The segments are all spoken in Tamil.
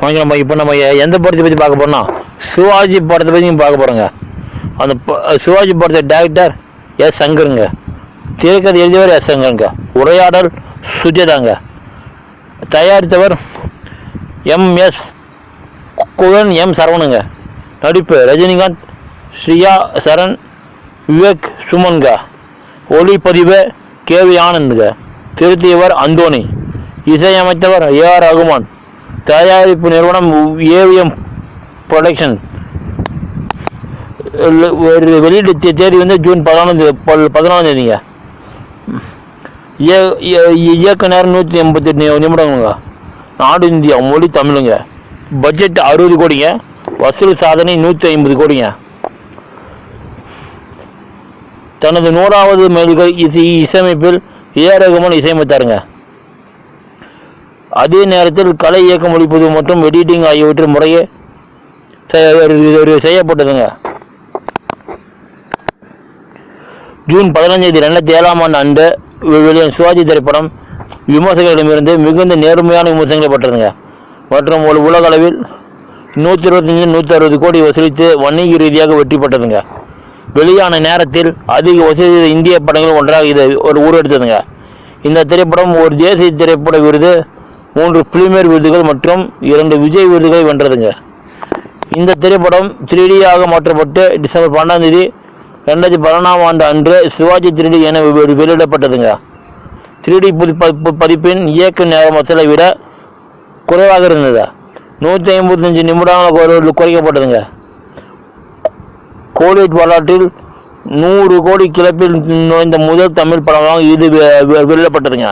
நம்ம இப்போ நம்ம எந்த படத்தை பற்றி பார்க்க போறோம்னா சிவாஜி படத்தை பற்றி பார்க்க போகிறோங்க. அந்த சிவாஜி படத்தை டைரக்டர் எஸ் சங்கருங்க, திரைக்கதை எழுதியவர் எஸ் சங்கருங்க, உரையாடல் சுஜிதாங்க, தயாரித்தவர் எம்எஸ் குகன் எம் சரவணுங்க, நடிப்பு ரஜினிகாந்த், ஸ்ரீயா சரண், விவேக் சுமன்க, ஒளிப்பதிவு கேவி ஆனந்துங்க, திருத்தியவர் அந்தோனி, இசையமைத்தவர் ஏஆர் ரகுமான், தயாரிப்பு நிறுவனம் ஏவிஎம் ப்ரொடக்ஷன். வெளியீட்டு தேதி வந்து ஜூன் 11ஆம் தேதிங்க. இயக்க நேரம் 188 நிமிடங்க. நாடு இந்தியா, மொழி தமிழுங்க. பட்ஜெட் 60 கோடிங்க. வசூல் சாதனை 150 கோடிங்க. தனது 100வது மைல்கை இசையமைப்பில் ஏஆர் ரகுமான் இசையமைத்தாருங்க. அதே நேரத்தில் கலை இயக்கம், ஒளிப்பதிவு மற்றும் எடிட்டிங் ஆகியவற்றில் முறையே செய்யப்பட்டதுங்க. ஜூன் 15 2007 அன்று வெளியான சிவாஜி திரைப்படம் விமர்சகர்களிடமிருந்து மிகுந்த நேர்மையான விமர்சனங்களை பெற்றதுங்க மற்றும் உலக அளவில் 125-160 கோடி வசூலித்து வணிக ரீதியாக வெற்றி பெற்றதுங்க. வெளியான நேரத்தில் அதிக வசூலித்த இந்திய படங்கள் ஒன்றாக இதை உருவெடுத்ததுங்க. இந்த திரைப்படம் ஒரு தேசிய திரைப்பட விருது, 3 பிலிமேர் விருதுகள் மற்றும் 2 விஜய் விருதுகளை வென்றதுங்க. இந்த திரைப்படம் 3D ஆக மாற்றப்பட்டு டிசம்பர் 12ஆம் தேதி 2011ஆம் ஆண்டு அன்று சிவாஜி 3D என வெளியிடப்பட்டதுங்க. 3D பதிப்பின் இயக்க நேரம் வசூலை விட குறைவாக இருந்தது. 155 நிமிடங்கள் குறைக்கப்பட்டதுங்க. கோலிவுட் வரலாற்றில் 100 கோடி கிளப்பில் நுழைந்த முதல் தமிழ் படமாக இது வெளியிடப்பட்டதுங்க.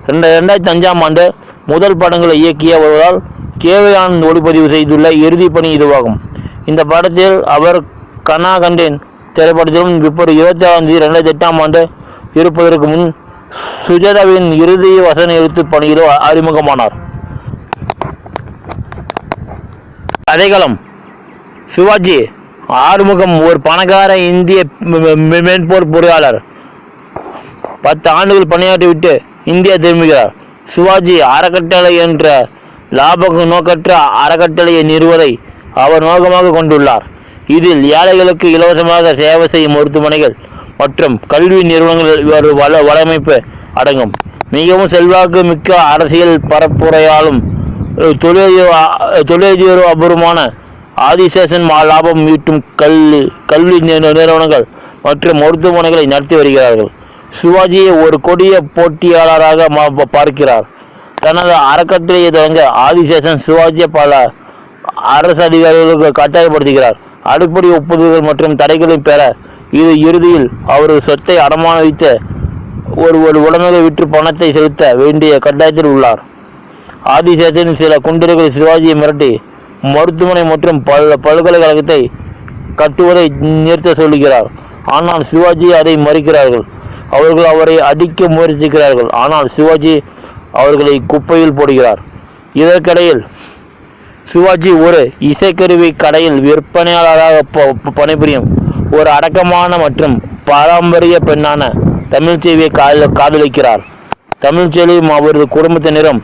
2005ஆம் ஆண்டு முதல் படங்களை இயக்கிய வருவதால் கேவி ஆனந்த் ஒளிப்பதிவு செய்துள்ள இறுதி பணி இதுவாகும். இந்த படத்தில் அவர் கனா கண்டேன் திரைப்படத்திலும் பிப்ரவரி 26ஆம் தேதி 2008ஆம் ஆண்டு இருப்பதற்கு முன் சுஜாதாவின் இறுதி வசன எழுத்து பணியிலும் அறிமுகமானார். கதைகளம் சிவாஜி ஆறுமுகம் ஒரு பணக்கார இந்திய மென்பொருள் பொறியாளர். 10 ஆண்டுகள் பணியாற்றிவிட்டு இந்தியா திரும்புகிறார். சிவாஜி அறக்கட்டளை என்ற லாப நோக்கற்ற அறக்கட்டளையை நிறுவதை அவர் நோக்கமாக கொண்டுள்ளார். இதில் ஏழைகளுக்கு இலவசமாக சேவை செய்யும் மருத்துவமனைகள் மற்றும் கல்வி நிறுவனங்கள் வலையமைப்பு அடங்கும். மிகவும் செல்வாக்கு மிக்க அரசியல் பரப்புரையாலும் தொழிலதிபர் அபூர்வமான ஆதிசேஷன் லாபம் ஈட்டும் கல்வி நிறுவனங்கள் மற்றும் மருத்துவமனைகளை நடத்தி வருகிறார்கள். சிவாஜியை ஒரு கொடிய போட்டியாளராக பார்க்கிறார். தனது அறக்கட்டளையை தொடங்க ஆதிசேஷன் சிவாஜியை பல அரசு அதிகாரிகளுக்கு கட்டாயப்படுத்துகிறார். அடிப்படை ஒப்புதல்கள் மற்றும் தடைகளை பெற இது இறுதியில் அவரது சொத்தை அடமான வைத்து ஒரு உடமையை விற்று பணத்தை செலுத்த வேண்டிய கட்டாயத்தில் உள்ளார். ஆதிசேஷன் சில குண்டர்களை சிவாஜியை மிரட்டி மருத்துவமனை மற்றும் பல்கலைக்கழகத்தை கட்டுவதை நிறுத்த சொல்லுகிறார். ஆனால் சிவாஜி அதை மறுக்கிறார்கள். அவர்கள் அவரை அடிக்க முயற்சிக்கிறார்கள். ஆனால் சிவாஜி அவர்களை குப்பையில் போடுகிறார். இதற்கிடையில் சிவாஜி ஒரு இசைக்கருவி கடையில் விற்பனையாளராக பணிபுரியும் ஒரு அடக்கமான மற்றும் பாரம்பரிய பெண்ணான தமிழ்ச்செல்வியை காதலிக்கிறார். தமிழ்ச்செல்வியும் அவரது குடும்பத்தினரும்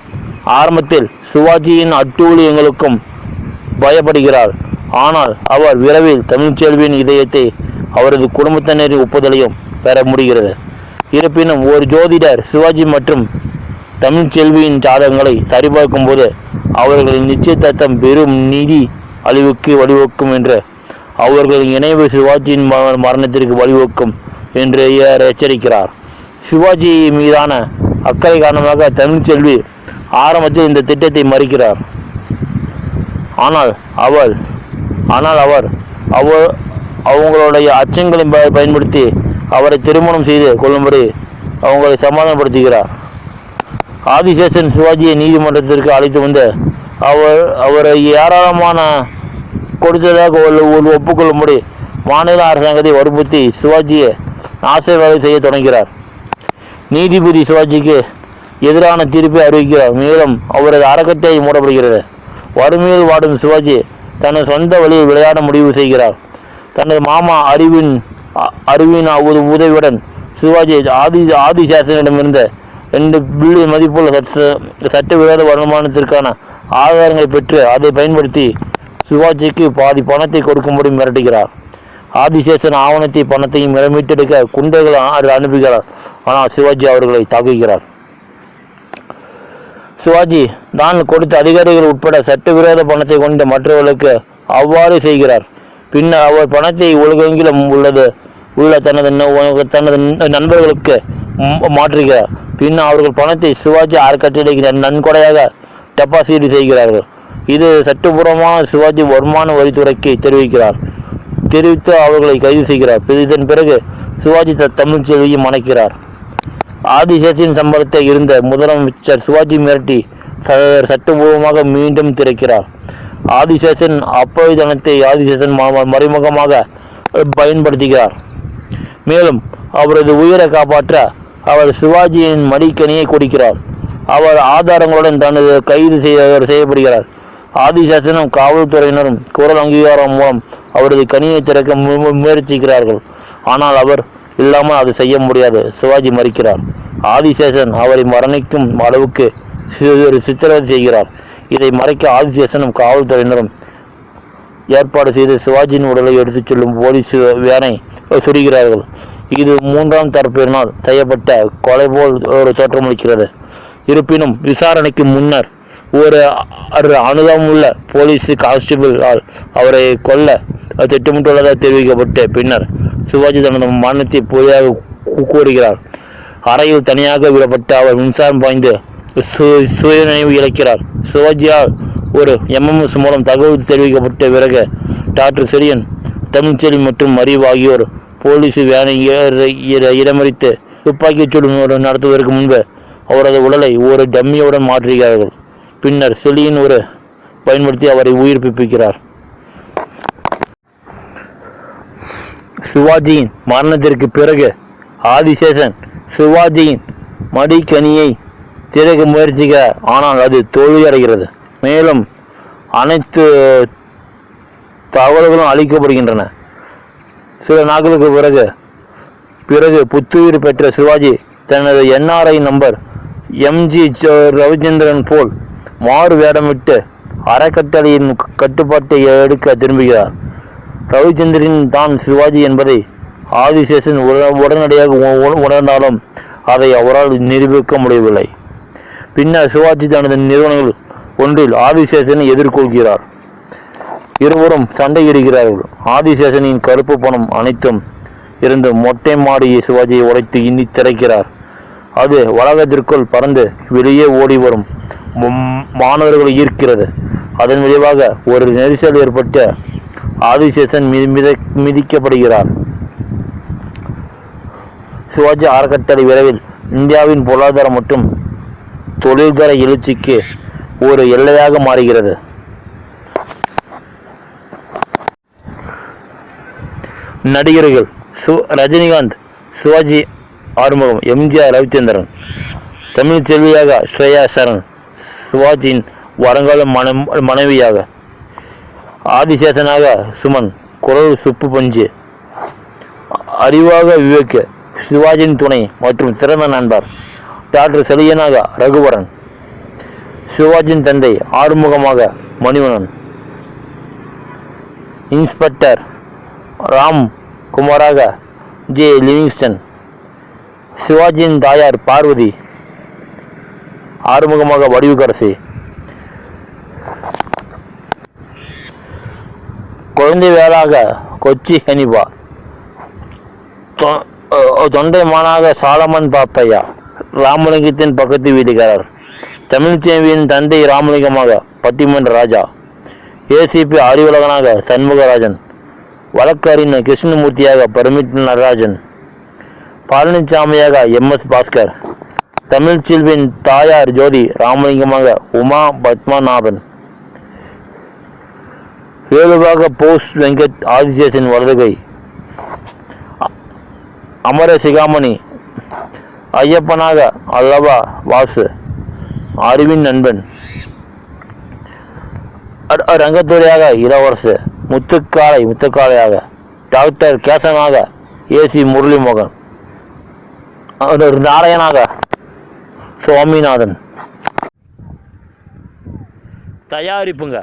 ஆரம்பத்தில் சிவாஜியின் அட்டூழியங்களுக்கும் பயப்படுகிறார். ஆனால் அவர் விரைவில் தமிழ்ச்செல்வியின் இதயத்தை அவரது குடும்பத்தினரின் ஒப்புதலையும் பெற முடிகிறது. இருப்பினும் ஒரு ஜோதிடர் சிவாஜி மற்றும் தமிழ்ச்செல்வியின் ஜாதகங்களை சரிபார்க்கும் போது அவர்களின் நிச்சயதார்த்தம் பெரும் நிதி அழிவுக்கு வழிவகுக்கும் என்று அவர்களின் இணைவு சிவாஜியின் மரணத்திற்கு வழிவகுக்கும் என்று எச்சரிக்கிறார். சிவாஜி மீதான அக்கறை காரணமாக தமிழ்ச்செல்வி ஆரம்பத்தில் இந்த திட்டத்தை மறுக்கிறார். ஆனால் அவர் அவங்களுடைய அச்சங்களை பயன்படுத்தி அவரை திருமணம் செய்து கொள்ளும்படி அவங்களை சமாதானப்படுத்துகிறார். ஆதிசேஷன் சிவாஜியை நீதிமன்றத்திற்கு அழைத்து வந்து அவரை ஏராளமான கொடுத்ததாக ஒப்புக்கொள்ளும்படி மாநில அரசாங்கத்தை வற்புறுத்தி சிவாஜியை நாசவேலை செய்ய தொடங்குகிறார். நீதிபதி சிவாஜிக்கு எதிரான தீர்ப்பை அறிவிக்கிறார். மேலும் அவரது அறக்கட்டளை மூடப்படுகிறது. வறுமையில் வாடும் சிவாஜி தனது சொந்த வழியில் விளையாட முடிவு செய்கிறார். தனது மாமா அறிவின் உதவியுடன் சிவாஜி ஆதிசேஷனிடமிருந்து 2 பில்லியன் மதிப்புள்ள சட்டவிரோத வருமானத்திற்கான ஆதாரங்களை பெற்று அதை பயன்படுத்தி சிவாஜிக்கு பாதி பணத்தை கொடுக்கும்படி மிரட்டுகிறார். ஆதிசேஷன் ஆவணத்தை பணத்தையும் மீட்டெடுக்க குண்டர்களை அனுப்புகிறார். ஆனால் சிவாஜி அவர்களை தாக்குகிறார். சிவாஜி தான் கொடுத்த அதிகாரிகள் உட்பட சட்டவிரோத பணத்தை கொண்டு மற்றவர்களுக்கு அவ்வாறு செய்கிறார். பின்னர் அவர் பணத்தை உலகெங்கிலும் உள்ள தனது நண்பர்களுக்கு மாற்றுகிறார். பின்னர் அவர்கள் பணத்தை சிவாஜி அறக்கட்டளைக்கு நன்கொடையாக டெபாசிட் செய்கிறார்கள். இது சட்டபூர்வமான சிவாஜி வருமான வரித்துறைக்கு தெரிவித்து அவர்களை கைது செய்கிறார். இதன் பிறகு சிவாஜி தமிழ் செல்வியை மணக்கிறார். ஆதிசேஷன் சம்பளத்தை இருந்த முதலமைச்சர் சிவாஜி மிரட்டி சட்டபூர்வமாக மீண்டும் திறக்கிறார். ஆதிசேஷன் அப்போதைய ஆதிசேஷன் மறைமுகமாக பயன்படுத்துகிறார். மேலும் அவரது உயிரை காப்பாற்ற அவர் சிவாஜியின் மடிக்கணியை கொடுக்கிறார். அவர் ஆதாரங்களுடன் தனது கைது செய்யப்படுகிறார். ஆதிசேஷனும் காவல்துறையினரும் குரல் அங்கீகாரம் மூலம் அவரது கனியை திறக்க முயற்சிக்கிறார்கள். ஆனால் அவர் இல்லாமல் அது செய்ய முடியாது. சிவாஜி மறிக்கிறார். ஆதிசேஷன் அவரை மரணிக்கும் அளவுக்கு சித்திரவதை செய்கிறார். இதை மறைக்க ஆதிசேஷனும் காவல்துறையினரும் ஏற்பாடு செய்து சிவாஜியின் உடலை எடுத்துச் செல்லும் போலீஸ் வேனை சுடுகிறார்கள். இது மூன்றாம் தரப்பினால் செய்யப்பட்ட கொலை போல் ஒரு தோற்றமளிக்கிறது. இருப்பினும் விசாரணைக்கு முன்னர் ஒரு அனுதாபமுள்ள போலீஸ் கான்ஸ்டபிள் அவரை கொல்ல திட்டமிட்டுள்ளதாக தெரிவிக்கப்பட்டு பின்னர் சிவாஜி தனது மரணத்தை பொய்யாக கூறுகிறார். அறையில் தனியாக விடப்பட்ட அவர் மின்சாரம் பாய்ந்து சுயநினைவு இழக்கிறார். சிவாஜியால் ஒரு எம்எம்எஸ் மூலம் தகவல் தெரிவிக்கப்பட்ட பிறகு டாக்டர் செரியன், தமிழ்ச்செல்வி மற்றும் அறிவு ஆகியோர் போலீஸ் வேனை இடமறித்து துப்பாக்கிச் சூடு நடத்துவதற்கு முன்பு அவரது உடலை ஒரு டம்மியுடன் மாற்றுகிறார்கள். பின்னர் செலியின் பயன்படுத்தி அவரை உயிர்ப்பிக்கிறார். சிவாஜியின் மரணத்திற்கு பிறகு ஆதிசேஷன் சிவாஜியின் மடிக்கணியை திறக்க முயற்சிக்கிறார். ஆனால் அது தோல்வியடைகிறது. மேலும் அனைத்து தகவல்களும் அளிக்கப்படுகின்றன. சில நாட்களுக்கு பிறகு புத்துயிர் பெற்ற சிவாஜி தனது NRI நம்பர் MG ரவிச்சந்திரன் போல் மாறு வேடமிட்டு அறக்கட்டளையின் கட்டுப்பாட்டை எடுக்க திரும்புகிறார். ரவிச்சந்திரன் தான் சிவாஜி என்பதை ஆதிசேஷன் உடனடியாக உணர்ந்தாலும் அதை அவரால் நிரூபிக்க முடியவில்லை. பின்னர் சிவாஜி தனது நிறுவனங்கள் ஒன்றில் ஆதிசேஷனை எதிர்கொள்கிறார். இருவரும் சண்டையிடுகிறார்கள். ஆதிசேஷனின் கருப்பு பணம் அனைத்தும் இருந்து மொட்டை மாடியை சிவாஜியை உடைத்து இன்னி திறக்கிறார். அது வளாகத்திற்குள் பறந்து வெளியே ஓடி வரும் மாணவர்களை ஈர்க்கிறது. அதன் விளைவாக ஒரு நெரிசல் ஏற்பட்ட ஆதிசேஷன் மிதிக்கப்படுகிறார். சிவாஜி அறக்கட்டளை விரைவில் இந்தியாவின் பொருளாதார மற்றும் தொழில்துறை எழுச்சிக்கு ஒரு எல்லையாக மாறுகிறது. நடிகர்கள் ரஜினிகாந்த், சிவாஜி ஆறுமுகம், MGR ரவிச்சந்திரன். தமிழ் செல்வியாக ஸ்ரேயா சரண், சிவாஜியின் வருங்கால மனைவியாக. ஆதிசேஷனாக சுமன், குரல் சுப்பு பஞ்சு. அறிவாக விவேக், சிவாஜியின் துணை மற்றும் சிறந்த நண்பர். டாக்டர் செலியனாக ரகுவரன். சிவாஜியின் தந்தை ஆறுமுகமாக மணிவண்ணன். இன்ஸ்பெக்டர் ராம் குமாராக J. லிவிங்ஸ்டன். சிவாஜியின் தாயார் பார்வதி. ஆறுமுகமாக வடிவுக்கரசி. குழந்தை வேளாக கொச்சி ஹனிபா. தொண்டைமானாக சாலமன் பாப்பையா, ராமலிங்கத்தின் பக்கத்து வீட்டுக்காரர். தமிழ்ச்சேவியின் தந்தை ராமலிங்கமாக பட்டிமன்ற ராஜா. ACP அறிவுலகனாக சண்முகராஜன். வழக்கறிஞர் கிருஷ்ணமூர்த்தியாக பரமிட் நடராஜன். பழனிசாமியாக MS பாஸ்கர். தமிழ்ச்செல்வியின் தாயார் ஜோதி ராமலிங்கமாக உமா பத்மநாபன். வேலுவாக போஸ் வெங்கட் ஆதிசேஷன் வலதுகை. அமர சிகாமணி. ஐயப்பனாக அல்லவா வாசு, அறிவின் நண்பன். ரங்கத்துறையாக இளவரசு. முத்துக்காளையாக. டாக்டர் கேசவனாக AC முரளிமோகன். நாராயணாக சுவாமிநாதன். தயாரிப்புங்க.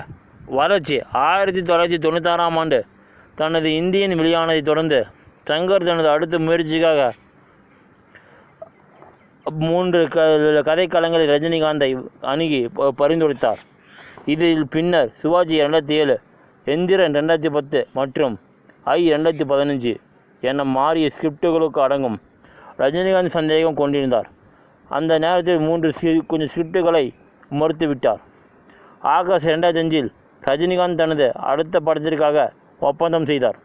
வளர்ச்சி 1996ஆம் ஆண்டு தனது இந்தியன் வெளியானதைத் தொடர்ந்து சங்கர் தனது அடுத்த முயற்சிக்காக 3 கதைக்களங்களை ரஜினிகாந்தை அணுகி பரிந்துரைத்தார். இதில் பின்னர் சிவாஜி 2007, எந்திரன் 2010 மற்றும் ஐ 2015 என மாறிய ஸ்கிரிப்டுகளுக்கு அடங்கும். ரஜினிகாந்த் சந்தேகம் கொண்டிருந்தார். அந்த நேரத்தில் 3 கொஞ்சம் ஸ்கிரிப்டுகளை மறுத்துவிட்டார். ஆகஸ்ட் 2005 ரஜினிகாந்த் தனது அடுத்த படத்திற்காக ஒப்பந்தம் செய்தார்.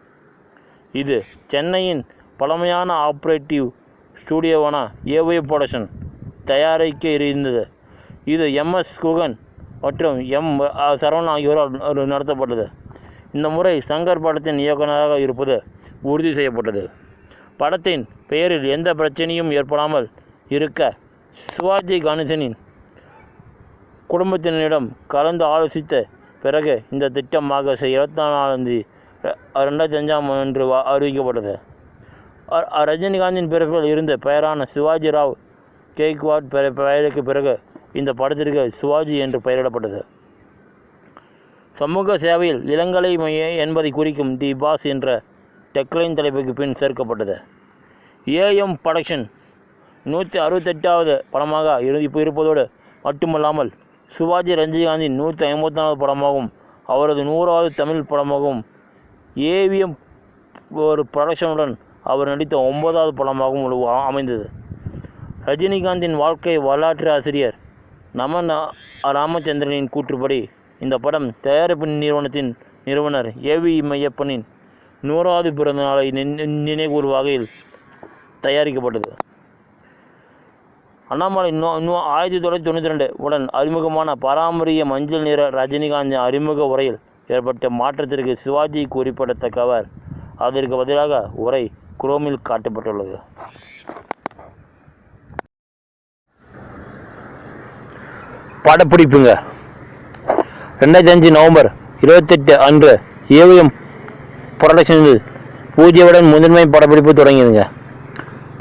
இது சென்னையின் பழமையான ஆப்ரேட்டிவ் ஸ்டுடியோவான ஏவி புரொடக்ஷன் தயாரிக்க இருந்தது. இது எம்.எஸ். குகன் மற்றும் எம். சரவணன் ஆகியோரால் நடத்தப்பட்டது. இந்த முறை சங்கர் படத்தின் இயக்குநராக இருப்பது உறுதி செய்யப்பட்டது. படத்தின் பெயரில் எந்த பிரச்சனையும் ஏற்படாமல் இருக்க சிவாஜி கணேசனின் குடும்பத்தினரிடம் கலந்து ஆலோசித்த பிறகு இந்த திட்டம் ஆகஸ்ட் 24 2005 அன்று அறிவிக்கப்பட்டது. ரஜினிகாந்தின் பிறப்பில் இருந்த பெயரான சிவாஜி ராவ் கெய்க்வாட் பெயருக்கு பிறகு இந்த படத்திற்கு சிவாஜி என்று பெயரிடப்பட்டது. சமூக சேவையில் இளங்கலை என்பதை குறிக்கும் தி பாஸ் என்ற டெக்லைன் தலைப்புக்கு பின் சேர்க்கப்பட்டது. ஏஎம் புரொடக்ஷன் 168வது படமாக இருப்பதோடு மட்டுமல்லாமல் சிவாஜி ரஜினிகாந்தின் 154வது படமாகவும் அவரது 100வது தமிழ் படமாகவும் ஏவிஎம் ஒரு புரொடக்ஷனுடன் அவர் நடித்த 9வது படமாகவும் அமைந்தது. ரஜினிகாந்தின் வாழ்க்கை வரலாற்று ஆசிரியர் நமன் ராமச்சந்திரனின் கூற்றுப்படி இந்த படம் தயாரிப்பு நிறுவனத்தின் நிறுவனர் ஏவி மையப்பனின் 100வது பிறந்த நாளை நினைவுகூறும் வகையில் தயாரிக்கப்பட்டது. அண்ணாமலை 1992 உடன் அறிமுகமான பாரம்பரிய மஞ்சள் நிற ரஜினிகாந்தின் அறிமுக உரையில் ஏற்பட்ட மாற்றத்திற்கு சிவாஜி குறிப்பிடத்தக்கவர். அதற்கு பதிலாக உரை குரோமில் காட்டப்பட்டுள்ளது. படப்பிடிப்புங்க. 2005 நவம்பர் 28 அன்று ஏவிஎம் புரொடக்ஷனில் பூஜையுடன் முதன்மை படப்பிடிப்பு தொடங்கியதுங்க.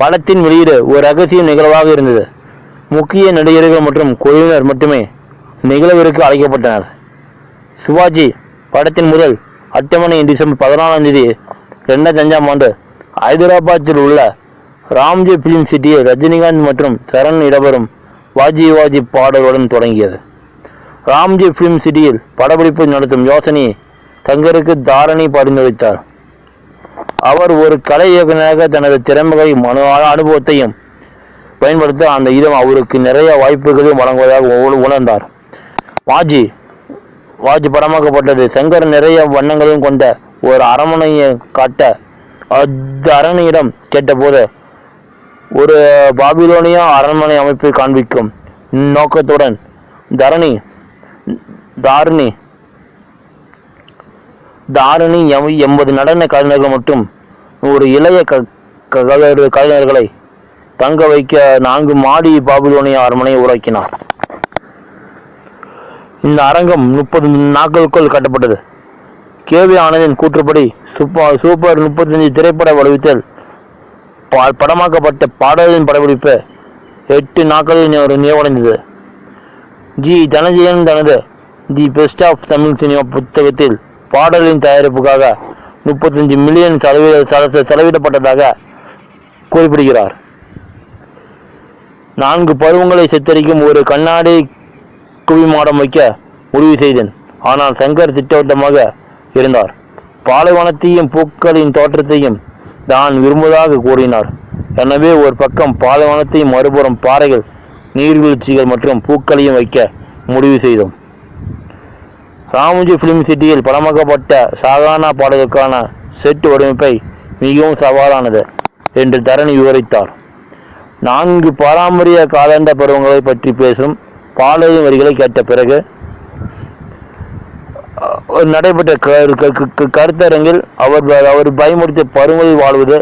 படத்தின் வெளியீடு ஒரு ரகசிய நிகழ்வாக இருந்தது. முக்கிய நடிகர்கள் மற்றும் குழுவினர் மட்டுமே நிகழ்விற்கு அழைக்கப்பட்டனர். சிவாஜி படத்தின் முதல் அட்டவணை டிசம்பர் 14 2005 ஆண்டு ஹைதராபாத்தில் உள்ள ராம்ஜி பிலிம் சிட்டியில் ரஜினிகாந்த் மற்றும் சரண் இடம்பெறும் வாஜி வாஜி பாடலுடன் தொடங்கியது. ராம்ஜி பிலிம் சிட்டியில் படப்பிடிப்பு நடத்தும் யோசனையை சங்கருக்கு தாரணி பரிந்துரைத்தார். அவர் ஒரு கலை இயக்குநராக தனது திறமைகளையும் அனுபவத்தையும் பயன்படுத்த அந்த இடம் அவருக்கு நிறைய வாய்ப்புகளையும் வழங்குவதாக உணர்ந்தார். வாஜி படமாக்கப்பட்டது. சங்கர் நிறைய வண்ணங்களையும் கொண்ட ஒரு அரண்மனையை காட்ட தரணியிடம் கேட்டபோது ஒரு பாபிலோனியா அரண்மனை அமைப்பை காண்பிக்கும் நோக்கத்துடன் தாரணி 80 நடன கலைஞர்கள் மற்றும் ஒரு இளைய கலைஞர்களை தங்க வைக்க 4 மாடி பாபிலோனியா அரண்மனையை உருவாக்கினார். இந்த அரங்கம் 30 நாட்களுக்குள் கட்டப்பட்டது. கேவி ஆனந்தின் கூற்றுப்படி சூப்பர் 35 திரைப்பட வடிவத்தில் படமாக்கப்பட்ட பாடலின் படப்பிடிப்பு 8 நாட்களில் நிறைவடைந்தது. ஜி. தனஞ்சயன் தனது the best of Tamil cinema புத்தகத்தில் பாடலின் தயாரிப்புக்காக 35 மில்லியன் செலவிடப்பட்டதாக குறிப்பிடுகிறார். 4 பருவங்களை சித்தரிக்கும் ஒரு கண்ணாடி குவிமாடம் வைக்க முடிவு செய்தேன். ஆனால் சங்கர் திட்டவட்டமாக இருந்தார். பாலைவனத்தையும் பூக்களின் தோற்றத்தையும் தான் விரும்புவதாக கூறினார். எனவே ஒரு பக்கம் பாலைவனத்தையும் மறுபுறம் பாறைகள், நீர்வீழ்ச்சிகள் மற்றும் பூக்களையும் வைக்க முடிவு செய்தோம். ராமோஜி பிலிம் சிட்டியில் படமாக்கப்பட்ட சாகானா பாடலுக்கான செட் வடிவமைப்பை மிகவும் சவாலானது என்று தரணி விவரித்தார். 4 பாரம்பரிய காலண்ட பருவங்களை பற்றி பேசும் பாடலின் வரிகளை கேட்ட பிறகு நடைபெற்ற கருத்தரங்கில் அவர் பயமுறுத்திய பருவங்களில் வாழ்வது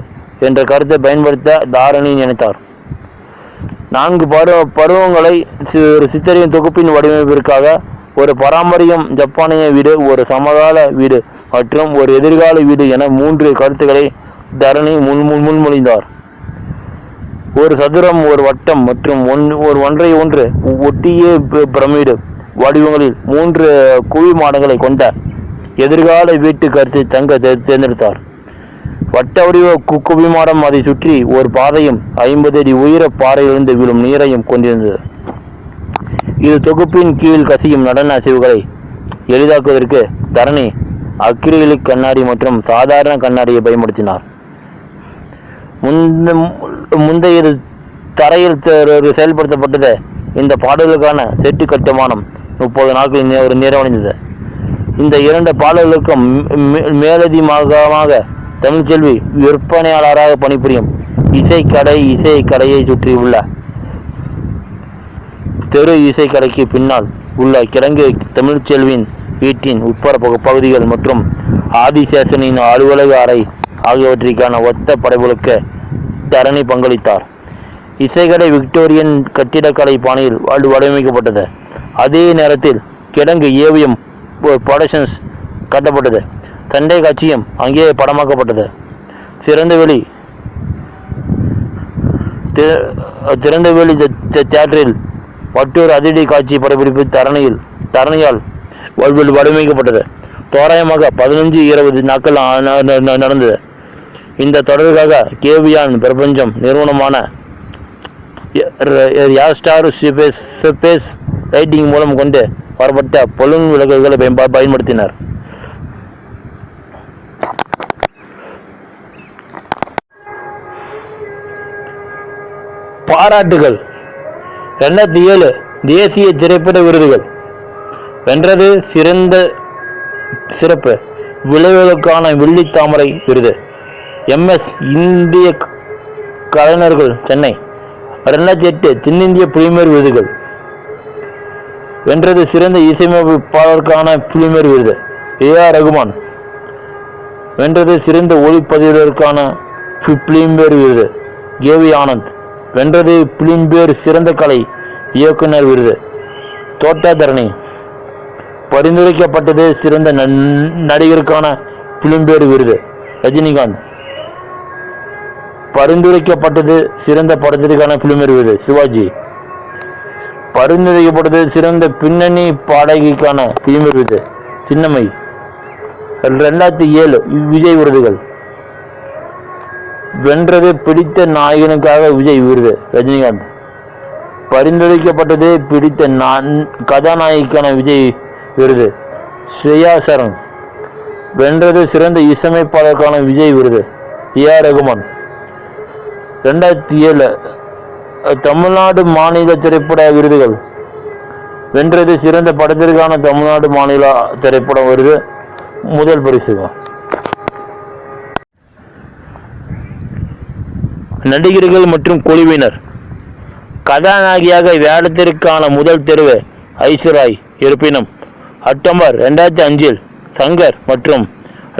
என்ற கருத்தை பயன்படுத்த தாரணி நினைத்தார். 4 பருவங்களை சித்தரின் தொகுப்பின் வடிவமைப்பிற்காக ஒரு பாரம்பரியம் ஜப்பானிய வீடு, ஒரு சமகால வீடு மற்றும் ஒரு எதிர்கால வீடு என 3 கருத்துக்களை தரணி முன்மொழிந்தார். ஒரு சதுரம், ஒரு வட்டம் மற்றும் ஒன்றை ஒன்று ஒட்டிய பிரமிடு வடிவங்களில் 3 குவி மாடங்களை கொண்ட எதிர்கால வீட்டு கருத்தை தங்க தேர்ந்தெடுத்தார். வட்ட வடிவ குவி மாடம் அதை சுற்றி ஒரு பாதையும் 50 அடி உயர பாறையிலிருந்து விழும் நீரையும் கொண்டிருந்தது. இது தொகுப்பின் கீழ் கசியும் நடன அசைவுகளை எளிதாக்குவதற்கு தரணி அக்ரிலிக் கண்ணாடி மற்றும் சாதாரண கண்ணாடியை பயன்படுத்தினார். முந்தைய தரையில் செயல்படுத்தப்பட்டது. இந்த பாடல்களுக்கான செட்டு கட்டுமானம் 30 நாட்களில் நிறைவடைந்தது. இந்த 2 பாடல்களுக்கும் மேலதிகமாக தமிழ்ச்செல்வி விற்பனையாளராக பணிபுரியும் இசைக்கடையை சுற்றியுள்ள தெரு இசைக்கடைக்கு பின்னால் உள்ள கிழங்கு தமிழ்ச்செல்வியின் வீட்டின் உட்புற பகுதிகள் மற்றும் ஆதிசேஷனின் அலுவலக அறை ஆகியவற்றிற்கான ஒத்த படைப்புகளுக்கு தரணி பங்களித்தார். இசைக்கடை விக்டோரியன் கட்டிடக்கலை பாணியில் வடிவமைக்கப்பட்டது. அதே நேரத்தில் கிழங்கு ஏவிஎம் புரொடக்ஷன்ஸ் கட்டப்பட்டது. சண்டை காட்சியும் அங்கே படமாக்கப்பட்டது. திறந்தவெளி தியேட்டரில் மற்றொரு அதிரடி காட்சி படப்பிடிப்பு தரணியால் வடிவமைக்கப்பட்டது. தோராயமாக 15-20 நாட்கள் நடந்தது. இந்த தொடருக்காக கேவியான் பிரபஞ்சம் நிறுவனமான யாஸ்டார் ஸ்பேஸ் ரைட்டிங் மூலம் கொண்டு வரப்பட்ட பலூன் விளக்குகளை பயன்படுத்தினர். பாராட்டுகள். 2007 தேசிய திரைப்பட விருதுகள் வென்றது. சிறந்த சிறப்பு விளைவுகளுக்கான வெள்ளித்தாமரை விருது MS இந்திய கலைஞர்கள் சென்னை. 2008 தென்னிந்திய பிரீமியர் விருதுகள் வென்றது. சிறந்த இசையமைப்பாளருக்கான பிரீமியர் விருது AR ரகுமான் வென்றது. சிறந்த ஒளிப்பதிவாளருக்கான பிரீமியர் விருது KV ஆனந்த் வென்றது. பிரீமியர் சிறந்த கலை இயக்குனர் விருது தோட்டா. பரிந்துரைக்கப்பட்டது. சிறந்த நடிகருக்கான பிரீமியர் விருது ரஜினிகாந்த். பரிந்துரைக்கப்பட்டது. சிறந்த படத்திற்கான பிரீமியர் விருது சிவாஜி. பரிந்துரைக்கப்பட்டது. சிறந்த பின்னணி பாடகிக்கான பிரீமியர் விருது சின்னம்மை. 2007 விஜய் விருதுகள் வென்றது. பிடித்த நாயகனுக்காக விஜய் விருது ரஜினிகாந்த். பரிந்துரைக்கப்பட்டது. பிடித்த கதாநாயகிக்கான விஜய் விருது ஸ்ரேயா சரண். வென்றது. சிறந்த இசையமைப்பாளருக்கான விஜய் விருது AR ரகுமான். 2007 தமிழ்நாடு மாநில திரைப்பட விருதுகள் வென்றது. சிறந்த படத்திற்கான தமிழ்நாடு மாநில திரைப்பட விருது முதல் பரிசு. நடிகர்கள் மற்றும் குழுவினர். கதாநாயகியாக வேடத்திற்கான முதல் தேர்வு ஐஸ்வர்யாய். இருப்பினும் அக்டோபர் 2005 சங்கர் மற்றும்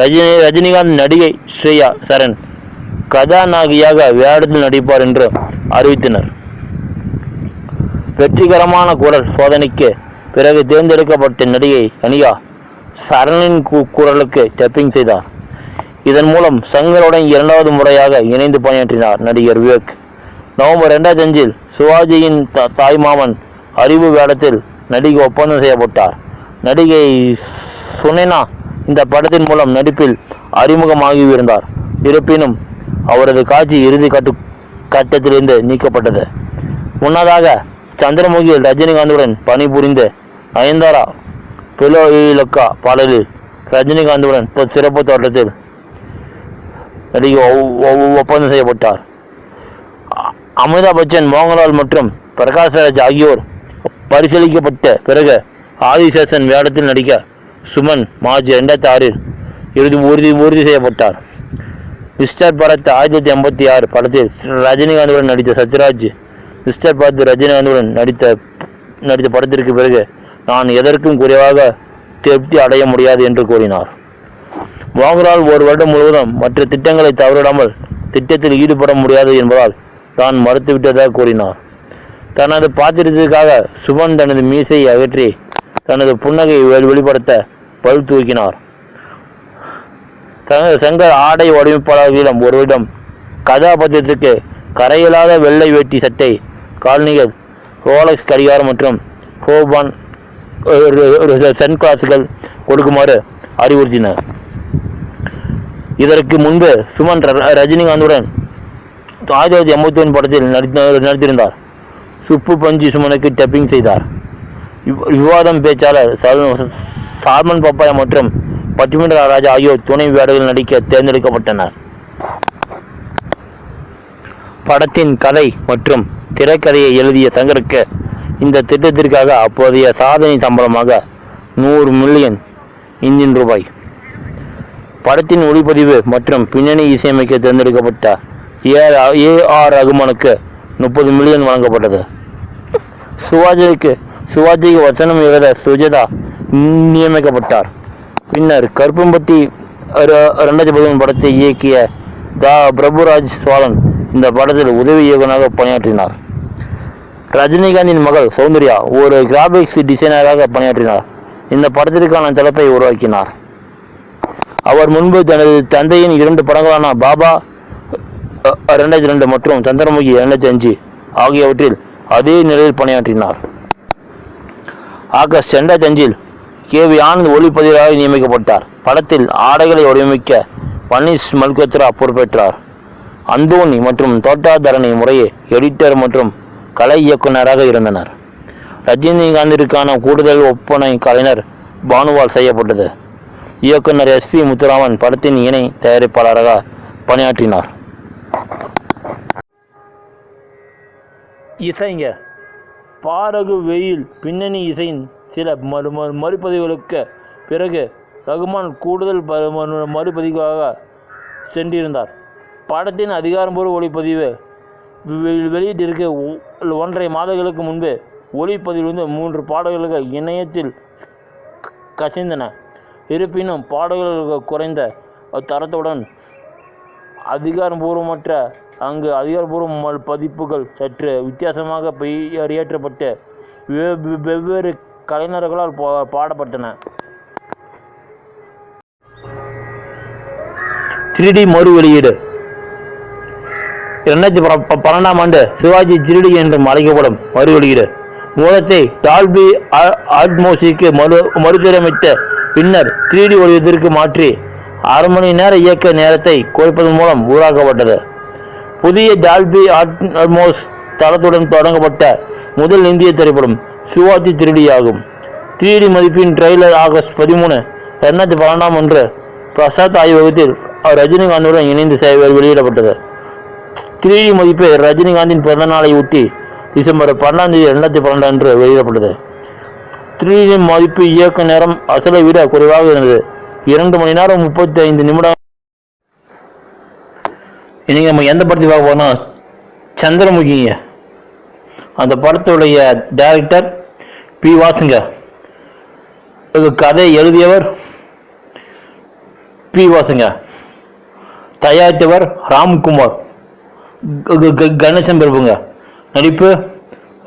ரஜினிகாந்த் நடிகை ஸ்ரேயா சரண் கதாநாயகியாக வேடத்தில் நடிப்பார் என்று அறிவித்தனர். வெற்றிகரமான குரல் சோதனைக்கு பிறகு தேர்ந்தெடுக்கப்பட்ட நடிகை கனிகா சரணின் குரலுக்கு டப்பிங் செய்தார். இதன் மூலம் சங்கருடன் 2வது முறையாக இணைந்து பணியாற்றினார் நடிகர் விவேக். நவம்பர் 2005 சிவாஜியின் தாய்மாமன் அறிவு வேடத்தில் நடிகை ஒப்பந்தம் செய்யப்பட்டார். நடிகை சுனேனா இந்த படத்தின் மூலம் நடிப்பில் அறிமுகமாகியிருந்தார். இருப்பினும் அவரது காட்சி இறுதி கட்டத்திலிருந்து நீக்கப்பட்டது. முன்னதாக சந்திரமுகியில் ரஜினிகாந்துடன் பணிபுரிந்த நயன்தாரா பிலோயிலக்கா பாடலில் ரஜினிகாந்துடன் சிறப்பு தோற்றத்தில் நடிகை ஒப்பந்தம் செய்யப்பட்டார். அமிதாப் பச்சன், மோகன்லால் மற்றும் பிரகாஷ்ராஜ் ஆகியோர் பரிசீலிக்கப்பட்ட பிறகு ஆதிசேஷன் வேடத்தில் நடிக்க சுமன் மார்ச் 2006 உறுதி செய்யப்பட்டார். மிஸ்டர் பரத் 1986 படத்தில் ரஜினிகாந்துடன் நடித்த சத்யராஜ் மிஸ்டர் பரத் ரஜினிகாந்துடன் நடித்த படத்திற்கு பிறகு நான் எதற்கும் குறைவாக திருப்தி அடைய முடியாது என்று கூறினார். மோகன்லால் ஒரு வருடம் முழுவதும் மற்ற திட்டங்களை தவறிடாமல் திட்டத்தில் ஈடுபட முடியாது என்பதால் தான் மறுத்துவிட்டதாக கூறினார். தனது பாத்திரத்திற்காக சுமன் தனது மீசையை அகற்றி தனது புன்னகையை வெளிப்படுத்த பல் தூக்கினார். சங்கர் ஆடை வடிவமைப்பாளர்களிடம் ஒருவரிடம் கதாபாத்திரத்திற்கு கரையில்லாத வெள்ளை வேட்டி சட்டை, காலணிகள், ரோலக்ஸ் கடிகாரம் மற்றும் ஹோபான் சன்கிளாஸுகள் கொடுக்குமாறு அறிவுறுத்தினர். இதற்கு முன்பு சுமன் ரஜினிகாந்துடன் 1981 படத்தில் நடித்திருந்தார். சுப்பு பஞ்சி சுமனுக்கு டப்பிங் செய்தார். விவாதம் பேச்சாளர் சால்மன் பப்பாயா மற்றும் பட்டிமன்ற ராஜா ஆகியோர் துணை வேடங்கள் நடிக்க தேர்ந்தெடுக்கப்பட்டனர். படத்தின் கதை மற்றும் திரைக்கதையை எழுதிய சங்கருக்கு இந்த திட்டத்திற்காக அப்போதைய சாதனை சம்பளமாக 100 மில்லியன் இந்தியன் ரூபாய். படத்தின் ஒளிப்பதிவு மற்றும் பின்னணி இசையமைக்க தேர்ந்தெடுக்கப்பட்ட ஏ.ஆர். ரகுமானுக்கு 30 மில்லியன் வழங்கப்பட்டது. சிவாஜிக்கு வசனம் எழுத சுஜாதா நியமிக்கப்பட்டார். பின்னர் கருப்பம்பட்டி 2011 படத்தை இயக்கிய பிரபுராஜ் சோழன் இந்த படத்தில் உதவி இயக்குநராக பணியாற்றினார். ரஜினிகாந்தின் மகள் சௌந்தர்யா ஒரு கிராபிக்ஸ் டிசைனராக பணியாற்றினார். இந்த படத்திற்கான தலைப்பை உருவாக்கினார். அவர் முன்பு தனது தந்தையின் 2 படங்களான பாபா 2002 மற்றும் சந்திரமுகி 2005 ஆகியவற்றில் அதே நிலையில் பணியாற்றினார். August 2005 KV. ஆனந்த் ஒளிப்பதிவாளராக நியமிக்கப்பட்டார். படத்தில் ஆடைகளை வடிவமைக்க பனீஷ் மல்கோத்ரா பொறுப்பேற்றார். அந்தோனி மற்றும் தோட்டாதரணி முறையே எடிட்டர் மற்றும் கலை இயக்குநராக இருந்தனர். ரஜினிகாந்திற்கான கூடுதல் ஒப்பனை கலைஞர் பானுவால் செய்யப்பட்டது. இயக்குனர் எஸ்.பி. முத்துராமன் படத்தின் இணை தயாரிப்பாளராக பணியாற்றினார். இசைங்க பாரகு வெயில் பின்னணி இசையின் சில மறுபதிவுகளுக்கு பிறகு ரகுமான் கூடுதல் மறுபதிவாக சென்றிருந்தார். படத்தின் அதிகாரப்பூர்வ ஒளிப்பதிவு வெளியீட்டிற்கு 1.5 மாதங்களுக்கு முன்பு ஒளிப்பதிவிலிருந்து 3 பாடல்கள் இணையத்தில் கசிந்தன. இருப்பினும் பாடல்கள் குறைந்த தரத்துடன் அதிகாரப்பூர்வமற்ற அதிகாரப்பூர்வ பதிப்புகள் சற்று வித்தியாசமாக பெயரேற்றப்பட்டு வெவ்வேறு கலைஞர்களால் பாடப்பட்டன. 3D மறு வெளியீடு 2012ஆம் ஆண்டு சிவாஜி 3D என்றும் அழைக்கப்படும் மறு வெளியீடு மூலத்தை டால்பி அட்மோஸுக்கு மறுசீரமைத்த பின்னர் 3D வடிவத்திற்கு மாற்றி 1/2 மணி நேர இயக்க நேரத்தை குறைப்பதன் மூலம் உருவாக்கப்பட்டது. புதிய டால்பி அட்மோஸ் தளத்துடன் தொடங்கப்பட்ட முதல் இந்திய திரைப்படம் சிவாஜி 3D ஆகும். 3D மதிப்பின் ட்ரெய்லர் ஆகஸ்ட் 13, 2012ஆம் அன்று பிரசாத் ஆய்வகத்தில் ரஜினிகாந்துடன் இணைந்து வெளியிடப்பட்டது. 3D மதிப்பு ரஜினிகாந்தின் பிறந்த நாளை ஒட்டி டிசம்பர் 12, 2012 அன்று வெளியிடப்பட்டது. 3D மதிப்பு இயக்க நேரம் அசலை விட குறைவாக இருந்தது. 2 மணி நேரம் 35 நிமிடம். இன்னைக்கு நம்ம எந்த படத்தை பார்க்க போனோம்? சந்திரமுகிங்க. அந்த படத்துடைய டைரக்டர் பி. வாசுங்க. கதை எழுதியவர் பி. வாசுங்க. தயாரித்தவர் ராம்குமார் கணேசன் பிரபுங்க. நடிப்பு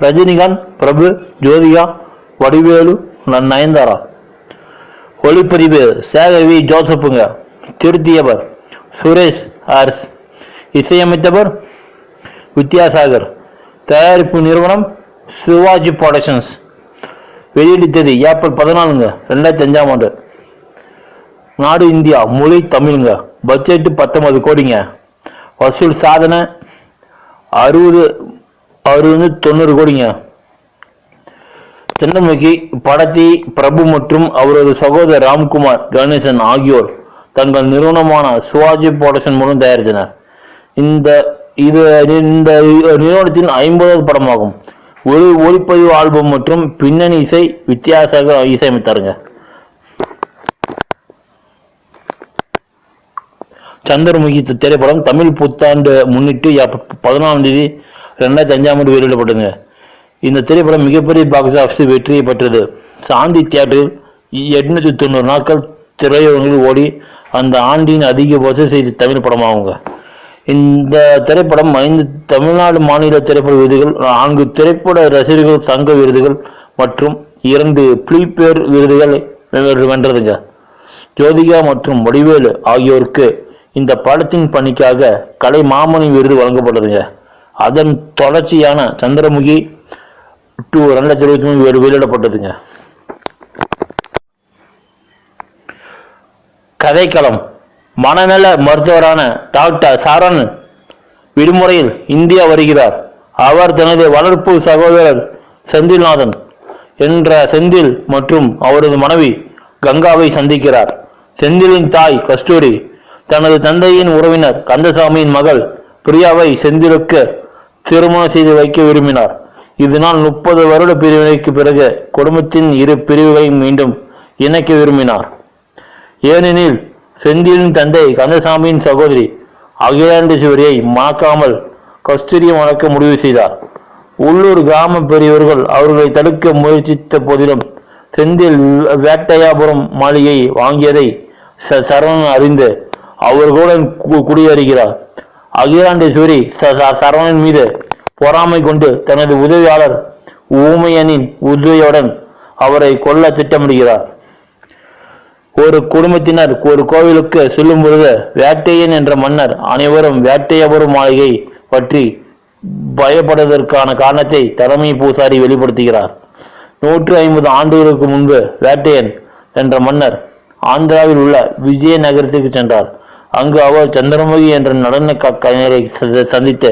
ரஜினிகாந்த், பிரபு, ஜோதிகா, வடிவேலு, நயன்தாரா. ஒளிப்பதிவு சேகர் வி. ஜோசப்புங்க. திருத்தியவர் சுரேஷ் ஆர்ஸ். இசையமைத்தவர் வித்யாசாகர். தயாரிப்பு நிறுவனம் சிவாஜி புரொடக்ஷன்ஸ். வெளியீடு தேதி ஏப்ரல் 14, 2005ஆம் ஆண்டு. நாடு இந்தியா, மொழி தமிழுங்க. பட்ஜெட் 19 கோடிங்க. வசூல் சாதனை 60-90 கோடிங்க. சந்திரமுகி படத்தை பிரபு மற்றும் அவரது சகோதரர் ராம்குமார் கணேசன் ஆகியோர் தங்கள் நிறுவனமான சிவாஜி புரொடக்ஷன் மூலம் தயாரித்தனர். இந்த நிறுவனத்தின் 50வது படமாகும். ஒரு ஒளிப்பதிவு ஆல்பம் மற்றும் பின்னணி இசை வித்தியாசமாக இசையமைத்தாருங்க. சந்திரமுகி திரைப்படம் தமிழ் புத்தாண்டு முன்னிட்டு 14ஆம் தேதி 2005ஆம் ஆண்டு வெளியிடப்பட்டதுங்க. இந்த திரைப்படம் மிகப்பெரிய பாக்ஸ் ஆஃபீஸ் வெற்றியை பெற்றது. சாந்தி தியேட்டரில் 890 நாட்கள் திரையரங்கில் ஓடி அந்த ஆண்டின் அதிக வசூல் செய்த தமிழ் படமாகுங்க. இந்த திரைப்படம் 5 தமிழ்நாடு மாநில திரைப்பட விருதுகள், 4 திரைப்பட ரசிகர்கள் சங்க விருதுகள் மற்றும் 2 பிலிம்பேர் விருதுகளை வென்றதுங்க. ஜோதிகா மற்றும் வடிவேலு ஆகியோருக்கு இந்த படத்தின் பணிக்காக கலை மாமணி விருது வழங்கப்பட்டதுங்க. அதன் தொடர்ச்சியான சந்திரமுகி 2 2023 வெளியிடப்பட்டதுங்க. கதைக்களம். மனநல மருத்துவரான டாக்டர் சரவணன் விடுமுறையில் இந்தியா வருகிறார். அவர் தனது வளர்ப்பு சகோதரர் செந்தில்நாதன் என்ற செந்தில் மற்றும் அவரது மனைவி கங்காவை சந்திக்கிறார். செந்திலின் தாய் கஸ்தூரி தனது தந்தையின் உறவினர் கந்தசாமியின் மகள் பிரியாவை செந்திலுக்கு திருமணம் செய்து வைக்க விரும்பினார். இதனால் 30 வருட பிரிவினைக்கு பிறகு குடும்பத்தின் இரு பிரிவுகளையும் மீண்டும் இணைக்க விரும்பினார். ஏனெனில் செந்திலின் தந்தை கந்தசாமியின் சகோதரி அகிலாண்டேஸ்வரியை மணக்காமல் கஸ்தூரியை மணக்க முடிவு செய்தார். உள்ளூர் கிராம பெரியவர்கள் அவர்களை தடுக்க முயற்சித்த போதிலும் செந்தில் வேட்டையாபுரம் மாளிகை வாங்கியதை சரவணன் அறிந்து அவர்களுடன் குடியேறுகிறார். அகிலாண்டேஸ்வரி சரவணன் மீது பொறாமை கொண்டு தனது உதவியாளர் ஊமையனின் உதவியுடன் அவரை கொல்ல திட்டமிடுகிறார். ஒரு குடும்பத்தினர் ஒரு கோவிலுக்கு செல்லும் பொழுது வேட்டையன் என்ற மன்னர் அனைவரும் வேட்டையாபுரம் மாளிகை பற்றி பயப்படுவதற்கான காரணத்தை தலைமை பூசாரி வெளிப்படுத்துகிறார். 150 ஆண்டுகளுக்கு முன்பு வேட்டையன் என்ற மன்னர் ஆந்திராவில் உள்ள விஜயநகரத்திற்கு சென்றார். அங்கு அவர் சந்திரமுகி என்ற நடன கலைஞரை சந்தித்து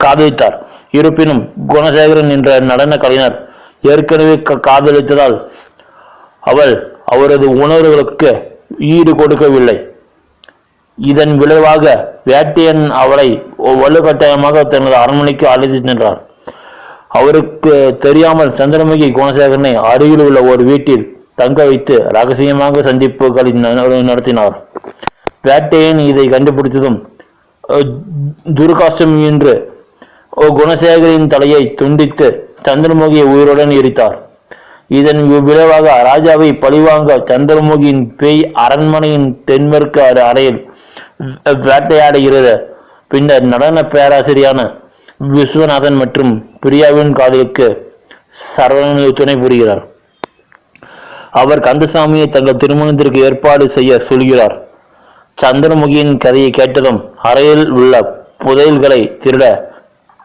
காதலித்தார். இருப்பினும் குணசேகரன் என்ற நடன கலைஞர் ஏற்கனவே காதலித்ததால் அவள் அவரது உணர்வுகளுக்கு ஈடு கொடுக்கவில்லை. இதன் விளைவாக வேட்டையன் அவளை வலுக்கட்டாயமாக தனது அரண்மனைக்கு அழைத்து சென்றார். அவருக்கு தெரியாமல் சந்திரமுகி குணசேகரனை அருகில் உள்ள ஒரு வீட்டில் தங்க வைத்து ரகசியமாக சந்திப்புகளை நடத்தினார். வேட்டையன் இதை கண்டுபிடித்ததும் துர்காஷ்டமி என்று குணசேகரின் தலையை துண்டித்து சந்திரமுகியை உயிருடன் எரித்தார். இதன் விளைவாக ராஜாவை பழிவாங்க சந்திரமுகியின் பேய் அரண்மனையின் தென்மேற்கு அறையில் வேட்டையாடுகிறது. பின்னர் நடன பேராசிரியான விஸ்வநாதன் மற்றும் பிரியாவின் காதலுக்கு சரவணன் துணை புரிகிறார். அவர் கந்தசாமியை தங்கள் திருமணத்திற்கு ஏற்பாடு செய்ய சொல்கிறார். சந்திரமுகியின் கதையை கேட்டதும் அறையில் உள்ள புதையல்களை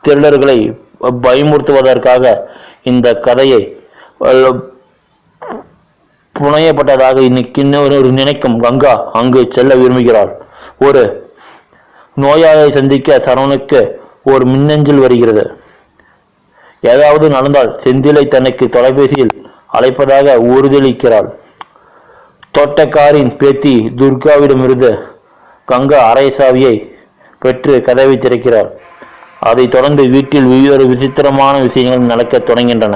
திருடர்களை பயமுறுத்துவதற்காக இந்த கதையை புனையப்பட்டதாக இன்னொரு நினைக்கும் கங்கா அங்கு செல்ல விரும்புகிறாள். ஒரு நோயாளியை சந்திக்க சரவணுக்கு ஒரு மின்னஞ்சல் வருகிறது. ஏதாவது நடந்தால் செந்திலை தனக்கு தொலைபேசியில் அழைப்பதாக உறுதியளிக்கிறாள். தோட்டக்காரின் பேத்தி துர்காவிடமிருந்து கங்கா அறை சாவியை பெற்று கதவை திறக்கிறார். அதைத் தொடர்ந்து வீட்டில் வெவ்வேறு விசித்திரமான விஷயங்கள் நடக்க தொடங்கின்றன.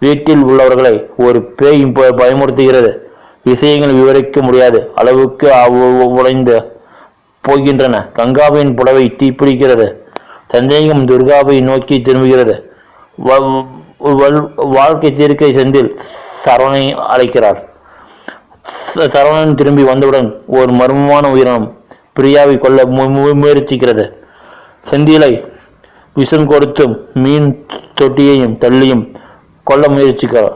வீட்டில் உள்ளவர்களை ஒரு பேய் பயமுறுத்துகிறது. விஷயங்கள் விவரிக்க முடியாத அளவுக்கு உடைந்து போகின்றன. கங்காவின் புடவை தீப்பிடிக்கிறது. சந்தேகம் துர்காவை நோக்கி திரும்புகிறது. வாழ்க்கை தீர்க்கை செந்தில் சரவணனை அழைக்கிறார். சரவணன் திரும்பி வந்தவுடன் ஒரு மர்மமான உயிரினம் பிரியாவை கொல்ல முயற்சிக்கிறது. செந்திலை விஷம் கொடுத்தும் மீன் தொட்டியையும் தள்ளியும் கொல்ல முயற்சிக்கிறார்.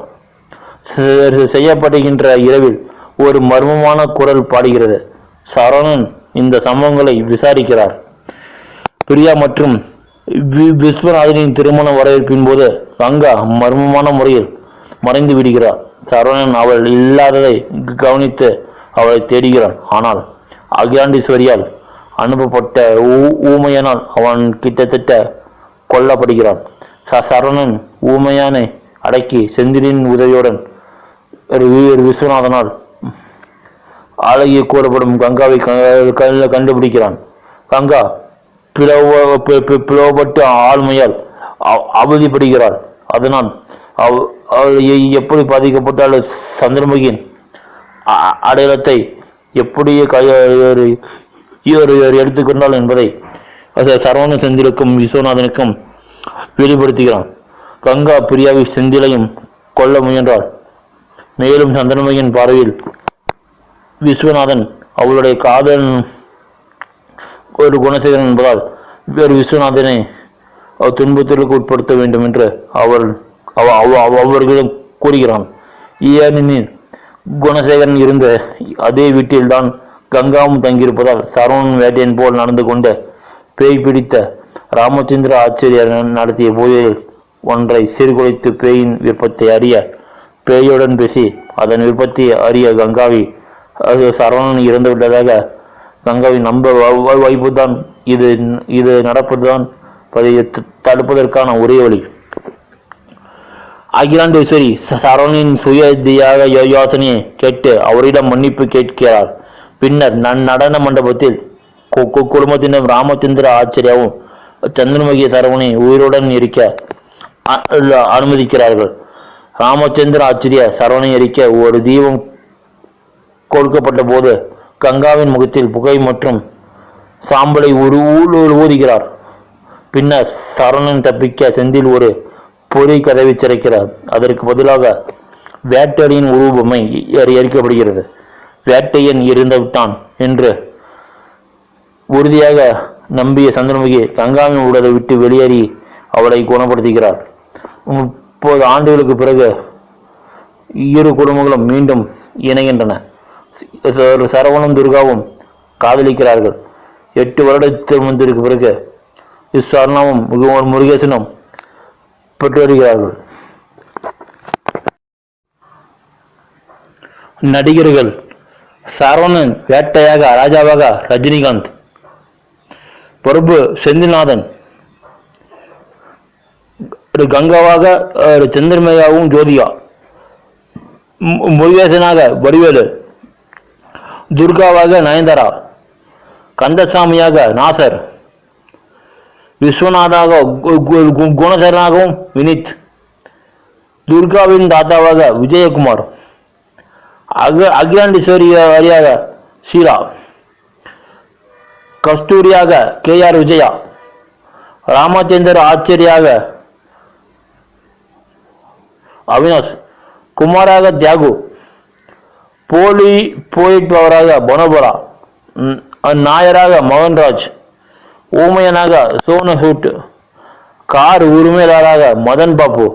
செய்யப்படுகின்ற இரவில் ஒரு மர்மமான குரல் பாடுகிறது. சரவணன் இந்த சம்பவங்களை விசாரிக்கிறார். பிரியா மற்றும் விஸ்வநாதனின் திருமண வரவேற்பின் போது கங்கா மர்மமான முறையில் மறைந்து விடுகிறார். சரவணன் அவள் இல்லாததை கவனித்து அவளை தேடுகிறான். ஆனால் அகிலாண்டேஸ்வரியால் அனுப்பப்பட்ட ஊமையனால் அவன் கிட்டத்தட்ட கொல்லப்படுகிறான். சரவணன் ஊமையானை அடக்கி செந்திலின் உதவியுடன் விஸ்வநாதனால் அழகிய கூறப்படும் கங்காவை கண்டுபிடிக்கிறான். கங்கா பிளவுபட்டு ஆளுமையால் அவதிப்படுகிறாள். அதனால் அவள் எப்படி பாதிக்கப்பட்டாலும் சந்திரமுகியின் அடையாளத்தை எப்படியே எடுத்துக்கொண்டாள் என்பதை சரவண செந்திலுக்கும் விஸ்வநாதனுக்கும் வெளிப்படுத்துகிறான். கங்கா பிரியாவை செந்திலையும் கொல்ல முயன்றாள். மேலும் சந்திரமுகியின் பார்வையில் விஸ்வநாதன் அவளுடைய காதல் ஒரு குணசேகரன் என்பதால் வேறு விஸ்வநாதனை துன்பத்திற்கு உட்படுத்த வேண்டும் என்று அவர்களும் கூறுகிறான். ஏனெனில் குணசேகரன் இருந்த அதே வீட்டில்தான் கங்காவும் தங்கியிருப்பதால் சரவணன் வேட்டையன் போல் நடந்து கொண்டு பேய் பிடித்த ராமச்சந்திர ஆச்சாரியர் நடத்திய பூஜையில் ஒன்றை சீர்குலைத்து பேயின் விருப்பத்தை அறிய பேயுடன் பேசி அதன் விருப்பத்தை அறிய கங்காவை அது சரவணன் இறந்து விட்டதாக கங்காவின் நம்ப வாய்ப்பு தான். இது இது நடப்பதுதான் தடுப்பதற்கான ஒரே வழி. அகிலாண்டேஸ்வரி சரவணனின் சுயதியாக யோசனையை கேட்டு அவரிடம் மன்னிப்பு கேட்கிறார். பின்னர் நடன மண்டபத்தில் குடும்பத்தினர் ராமச்சந்திர ஆச்சாரியாவும் சந்திரமுகி சரவணனை உயிருடன் இருக்க அனுமதிக்கிறார்கள். ராமச்சந்திர ஆச்சாரியா சரவணை எரிக்க ஒரு தீபம் கொடுக்கப்பட்ட போது கங்காவின் முகத்தில் புகை மற்றும் சாம்பலை ஊதுகிறார். பின்னர் சரவணன் தப்பிக்க செந்தில் ஒரு பொறி கதவை திறக்கிறார். அதற்கு பதிலாக வேட்டையின் உருவமை எரிக்கப்படுகிறது. வேட்டையன் இறந்து விட்டான் என்று உறுதியாக நம்பிய சந்திரமுகி கங்காவின் உடலை விட்டு வெளியேறி அவளை குணப்படுத்துகிறார். 30 ஆண்டுகளுக்கு பிறகு இரு குடும்பங்களும் மீண்டும் இணைகின்றன. சரவணனும் துர்காவும் காதலிக்கிறார்கள். 8 வருட திருமணத்திற்கு பிறகு ஸ்வர்ணாவும் முருகேசனும் பெற்று வருகிறார்கள். நடிகர்கள் சரவணன் வேட்டையாக ராஜாவாக ரஜினிகாந்த், பிரபு செந்தில்நாதன், கங்காவாக சந்திரமேயாவும் ஜோதிகா, முருகேசனாக வடிவேலு, துர்காவாக நயன்தாரா, கந்தசாமியாக நாசர், விஸ்வநாதாக குணசரனாகவும் வினித், துர்காவின் தாத்தாவாக விஜயகுமார், அகிலாண்டேஸ்வரி வாரியாக ஷீலா, கஸ்தூரியாக KR விஜயா, ராமச்சந்திர ஆச்சாரியாக அவினாஷ், குமாராக தியாகு, போலி போயிட்பவராக பனோபரா, நாயராக மோகன்ராஜ், ஊமையனாக சோனஹூட், கார் உரிமையாளராக மதன் பாபு,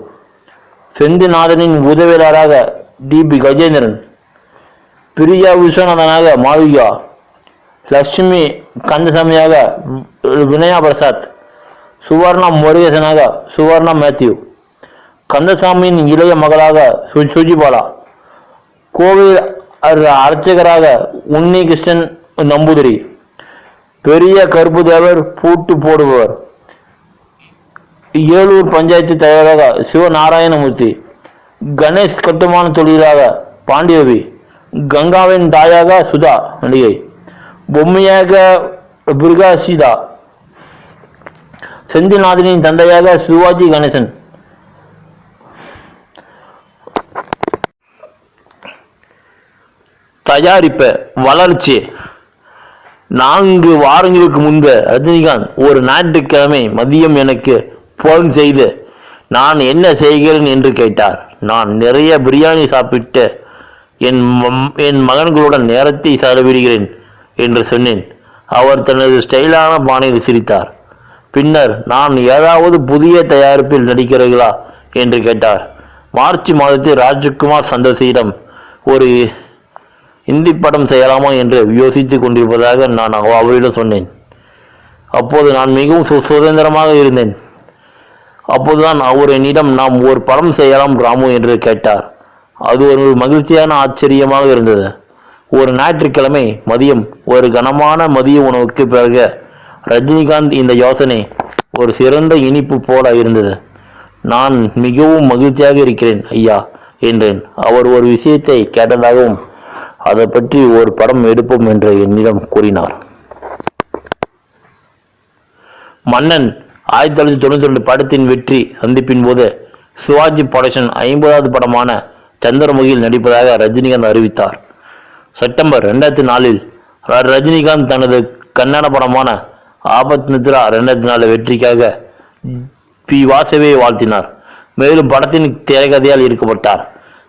செந்திநாதனின் உதவியாளராக DB கஜேந்திரன், பிரியா விஸ்வநாதனாக மாவிகா, லட்சுமி கந்தசாமியாக வினயா பிரசாத், சுவர்ணா முருகேசனாக சுவர்ணா மேத்யூ, கந்தசாமியின் இளைய மகளாக சுஜிபாலா, கோவில் அர்ச்சகராக உன்னி கிருஷ்ணன் நம்பூதிரி, பெரிய கருப்பு தேவர் பூட்டு போடுபவர், ஏலூர் பஞ்சாயத்து தலைவராக சிவநாராயணமூர்த்தி, கணேஷ் கட்டுமான தொழிலாக பாண்டியவி, கங்காவின் தாயாக சுதா நடிகை, பொம்மையாக பிருகாசிதா, செந்தில்நாதனின் தந்தையாக சிவாஜி கணேசன். தயாரிப்பு வளர்ச்சி. 4 வாரங்களுக்கு முன்பு ரஜினிகாந்த் ஒரு ஞாயிற்றுக்கிழமை மதியம் எனக்கு போன் செய்து நான் என்ன செய்கிறேன் என்று கேட்டார். நான் நிறைய பிரியாணி சாப்பிட்டு என் மகன்களுடன் நேரத்தை செலவிடுகிறேன் என்று சொன்னேன். அவர் தனது ஸ்டைலான பாணியில் சிரித்தார். பின்னர் நான் ஏதாவது புதிய தயாரிப்பில் நடிக்கிறீர்களா என்று கேட்டார். மார்ச் மாதத்தில் ராஜ்குமார் சந்தோஷிடம் ஒரு இந்தி படம் செய்யலாமா என்று யோசித்துக் கொண்டிருப்பதாக நான் அவரிடம் சொன்னேன். அப்போது நான் மிகவும் சுதந்திரமாக இருந்தேன். அப்போதுதான் அவர் என்னிடம் நாம் ஒரு படம் செய்யலாம் ராமு என்று கேட்டார். அது ஒரு மகிழ்ச்சியான ஆச்சரியமாக இருந்தது. ஒரு ஞாயிற்றுக்கிழமை மதியம் ஒரு கனமான மதிய உணவுக்கு பிறகு ரஜினிகாந்த் இந்த யோசனை ஒரு சிறந்த இனிப்பு போல இருந்தது. நான் மிகவும் மகிழ்ச்சியாக இருக்கிறேன் ஐயா என்றேன். அவர் ஒரு விஷயத்தை கேட்டதாகவும் அதை பற்றி ஒரு படம் எடுப்போம் என்று என்னிடம் கூறினார். மன்னன் 1992 படத்தின் வெற்றி சந்திப்பின் போது சிவாஜி புரொடக்ஷன் 50வது படமான சந்திரமுகியில் நடிப்பதாக ரஜினிகாந்த் அறிவித்தார். செப்டம்பர் 2004 ரஜினிகாந்த் தனது கன்னட படமான ஆபத் மித்ரா 2004 வெற்றிக்காக வாசுவை வாழ்த்தினார். மேலும் படத்தின் திரைக்கதையால் ஈர்க்கப்பட்டார்.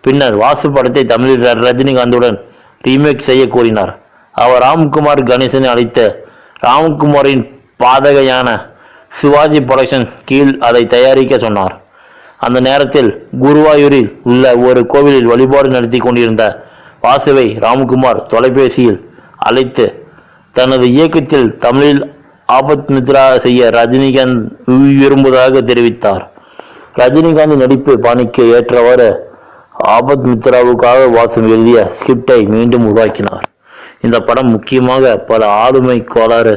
பின்னர் வாசு படத்தை தமிழில் ரஜினிகாந்துடன் ரீமேக் செய்ய கோரினார். அவர் ராம்குமார் கணேசனை அழைத்து ராம்குமாரின் பாதகையான சிவாஜி புரொடக்ஷன் கீழ் அதை தயாரிக்க சொன்னார். அந்த நேரத்தில் குருவாயூரில் உள்ள ஒரு கோவிலில் வழிபாடு நடத்தி கொண்டிருந்த வாசுவை ராம்குமார் தொலைபேசியில் அழைத்து தனது இயக்கத்தில் தமிழில் ஆபத் மித்ரா செய்ய ரஜினிகாந்த் விரும்புவதாக தெரிவித்தார். ரஜினிகாந்த் நடிப்பு பாணிக்கு ஏற்றவாறு ஆபத் மித்ராவுக்காக வாசு எழுதிய ஸ்கிரிப்டை மீண்டும் உருவாக்கினார். இந்த படம் முக்கியமாக பல ஆளுமை கோளாறு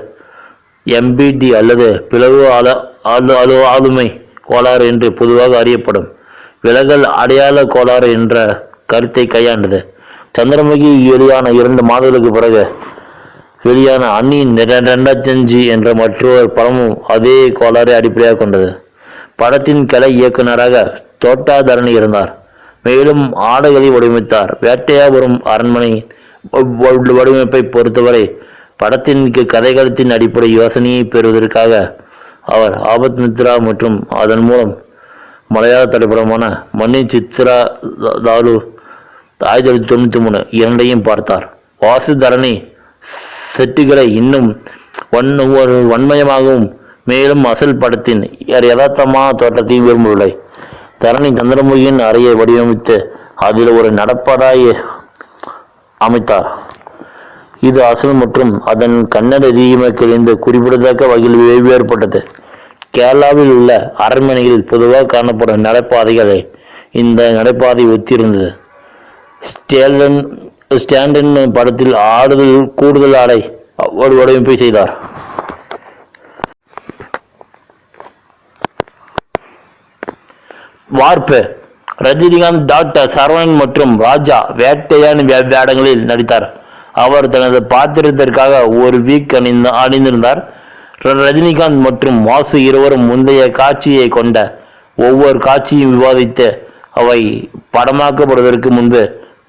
எம்பிடி அல்லது பிளவு ஆளுமை கோளாறு என்று பொதுவாக அறியப்படும் விலகல் அடையாள கோளாறு என்ற கருத்தை கையாண்டது. சந்திரமுகி வெளியான 2 மாதங்களுக்கு பிறகு வெளியான அன்னியின் 2005 என்ற மற்றொரு படமும் அதே கோளாறை அடிப்படையாக கொண்டது. படத்தின் கலை இயக்குநராக தோட்டாதரணி இருந்தார். மேலும் ஆடைகளை வடிவமைத்தார். வேட்டையாபுரம் அரண்மனை வடிவமைப்பை பொறுத்தவரை படத்தின் கதைகளத்தின் அடிப்படை யோசனையை பெறுவதற்காக அவர் ஆபத் மித்ரா மற்றும் அதன் மூலம் மலையாள திரைப்படமான மன்னி சித்ரா தாலு 1993 இரண்டையும் பார்த்தார். வாசு தரணி செட்டுகளை இன்னும் வன்மயமாகவும் மேலும் அசல் படத்தின் யதார்த்தமான தோற்றத்தையும் விரும்பவில்லை. தரணி சந்திரமுகியின் அறையை வடிவமைத்து அதில் ஒரு நடப்படாய் அமைத்தார். இது அசல் மற்றும் அதன் கன்னட ரீமேக்கிலிருந்து குறிப்பிடத்தக்க வகையில் வேறுபட்டது. கேரளாவில் உள்ள அரண்மனைகளில் பொதுவாக காணப்படும் நடைபாதைகளை இந்த நடைபாதை ஒத்திருந்தது. ஸ்டாண்டன் படத்தில் கூடுதல் ஆடை வடிவமைப்பை செய்தார். வார்ப்பு ரஜினிகாந்த் டாக்டர் சரவணன் மற்றும் ராஜா வேட்டையான் வேடங்களில் நடித்தார். அவர் தனது பாத்திரத்திற்காக ஒரு வீக் அணிந்திருந்தார். ரஜினிகாந்த் மற்றும் வாசு இருவரும் முந்தைய காட்சியை கொண்ட ஒவ்வொரு காட்சியும் விவாதித்து அவை படமாக்கப்படுவதற்கு முன்பு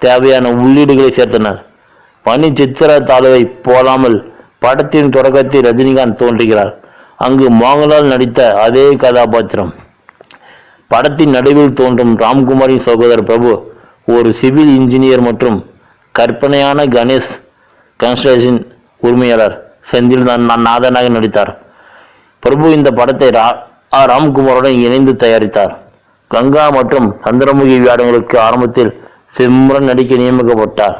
தேவையான உள்ளீடுகளை சேர்த்தனர். மணி சித்திரா தாலுவை போலாமல் படத்தின் தொடக்கத்தில் ரஜினிகாந்த் தோன்றுகிறார். அங்கு மோகன்லால் நடித்த அதே கதாபாத்திரம். படத்தின் நடுவில் தோன்றும் ராம்குமாரின் சகோதரர் பிரபு ஒரு சிவில் இன்ஜினியர் மற்றும் கற்பனையான கணேஷ் கன்ஸ்ட்ரக்ஷன் உரிமையாளர் செந்தில் நாதனாக நடித்தார். பிரபு இந்த படத்தை ராம்குமாருடன் இணைந்து தயாரித்தார். கங்கா மற்றும் சந்திரமுகி வேடங்களுக்கு ஆரம்பத்தில் சிம்ரன் நடிக்க நியமிக்கப்பட்டார்.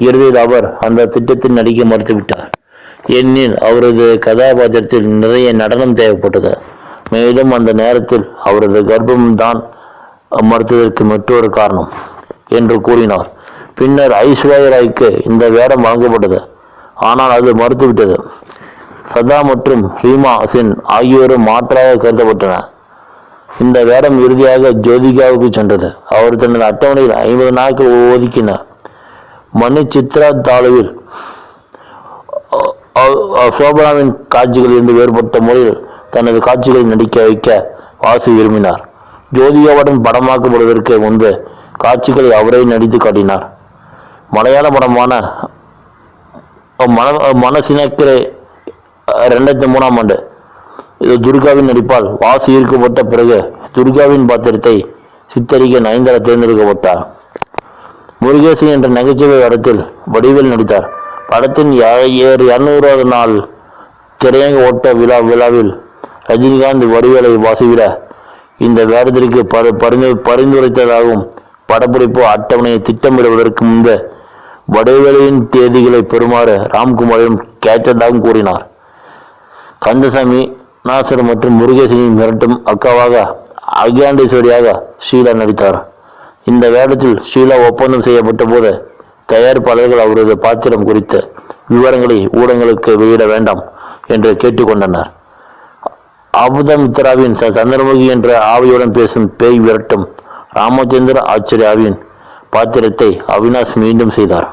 இறுதியில் அவர் அந்த திட்டத்தில் நடிக்க மறுத்துவிட்டார். ஏனெனில் அவரது கதாபாத்திரத்தில் நிறைய நடனம் தேவைப்பட்டது. மேலும் அந்த நேரத்தில் அவரது கர்ப்பம்தான் மறுத்ததற்கு மற்றொரு காரணம் என்று கூறினார். பின்னர் ஐஸ்வர்யா ராய்க்கு இந்த வேடம் வழங்கப்பட்டது. ஆனால் அது மறுத்துவிட்டது. சதா மற்றும் ரீமா சென் ஆகியோரும் மாற்றாக கருதப்பட்டனர். இந்த வேடம் இறுதியாக ஜோதிகாவுக்கு சென்றது. அவர் தனது அட்டவணையில் 50 நாட்கள் ஒதுக்கினார். மணி சித்ரா தாலுவில் சோபனாவின் காட்சிகளில் இருந்து வேறுபட்ட முறையில் தனது காட்சிகளை நடிக்க வைக்க வாசு விரும்பினார். ஜோதிகாவுடன் படமாக்கப்படுவதற்கு முன்பு காட்சிகளை அவரே நடித்து காட்டினார். மலையாள படமான மனசினக்கிரே 2003 ஆண்டு இது துர்காவின் நடிப்பால் வாசு ஈர்க்கப்பட்ட பிறகு துர்காவின் பாத்திரத்தை சித்தரிக்க நயன்தாரா தேர்ந்தெடுக்கப்பட்டார். முருகேசன் என்ற நகைச்சுவை வேடத்தில் வடிவேல் நடித்தார். படத்தின் 200வது நாள் திரையரங்க ஓட்ட விழாவில் ரஜினிகாந்த் வடிவேலை வாசிவிட இந்த வேடத்திற்கு பரிந்துரைத்ததாகவும் படப்பிடிப்பு அட்டவணையை திட்டமிடுவதற்கு முன்பு வடிவேலையின் தேதிகளை பெறுமாறு ராம்குமாரிடம் கேட்டதாகவும் கூறினார். கந்தசாமி நாசர் மற்றும் முருகேசனின் மிரட்டும் அக்காவாக அகிலாண்டேஸ்வரியாக ஷீலா நடித்தார். இந்த வேடத்தில் ஷீலா ஒப்பந்தம் செய்யப்பட்ட போது தயாரிப்பாளர்கள் அவரது பாத்திரம் குறித்த விவரங்களை ஊடகங்களுக்கு வெளியிட வேண்டாம் என்று கேட்டுக்கொண்டனர். அபுதமித்ராவின் சந்திரமுகி என்ற ஆவியுடன் பேசும் பேய் விரட்டும் ராமச்சந்திர ஆச்சாரியாவின் பாத்திரத்தை அவினாஷ் மீண்டும் செய்தார்.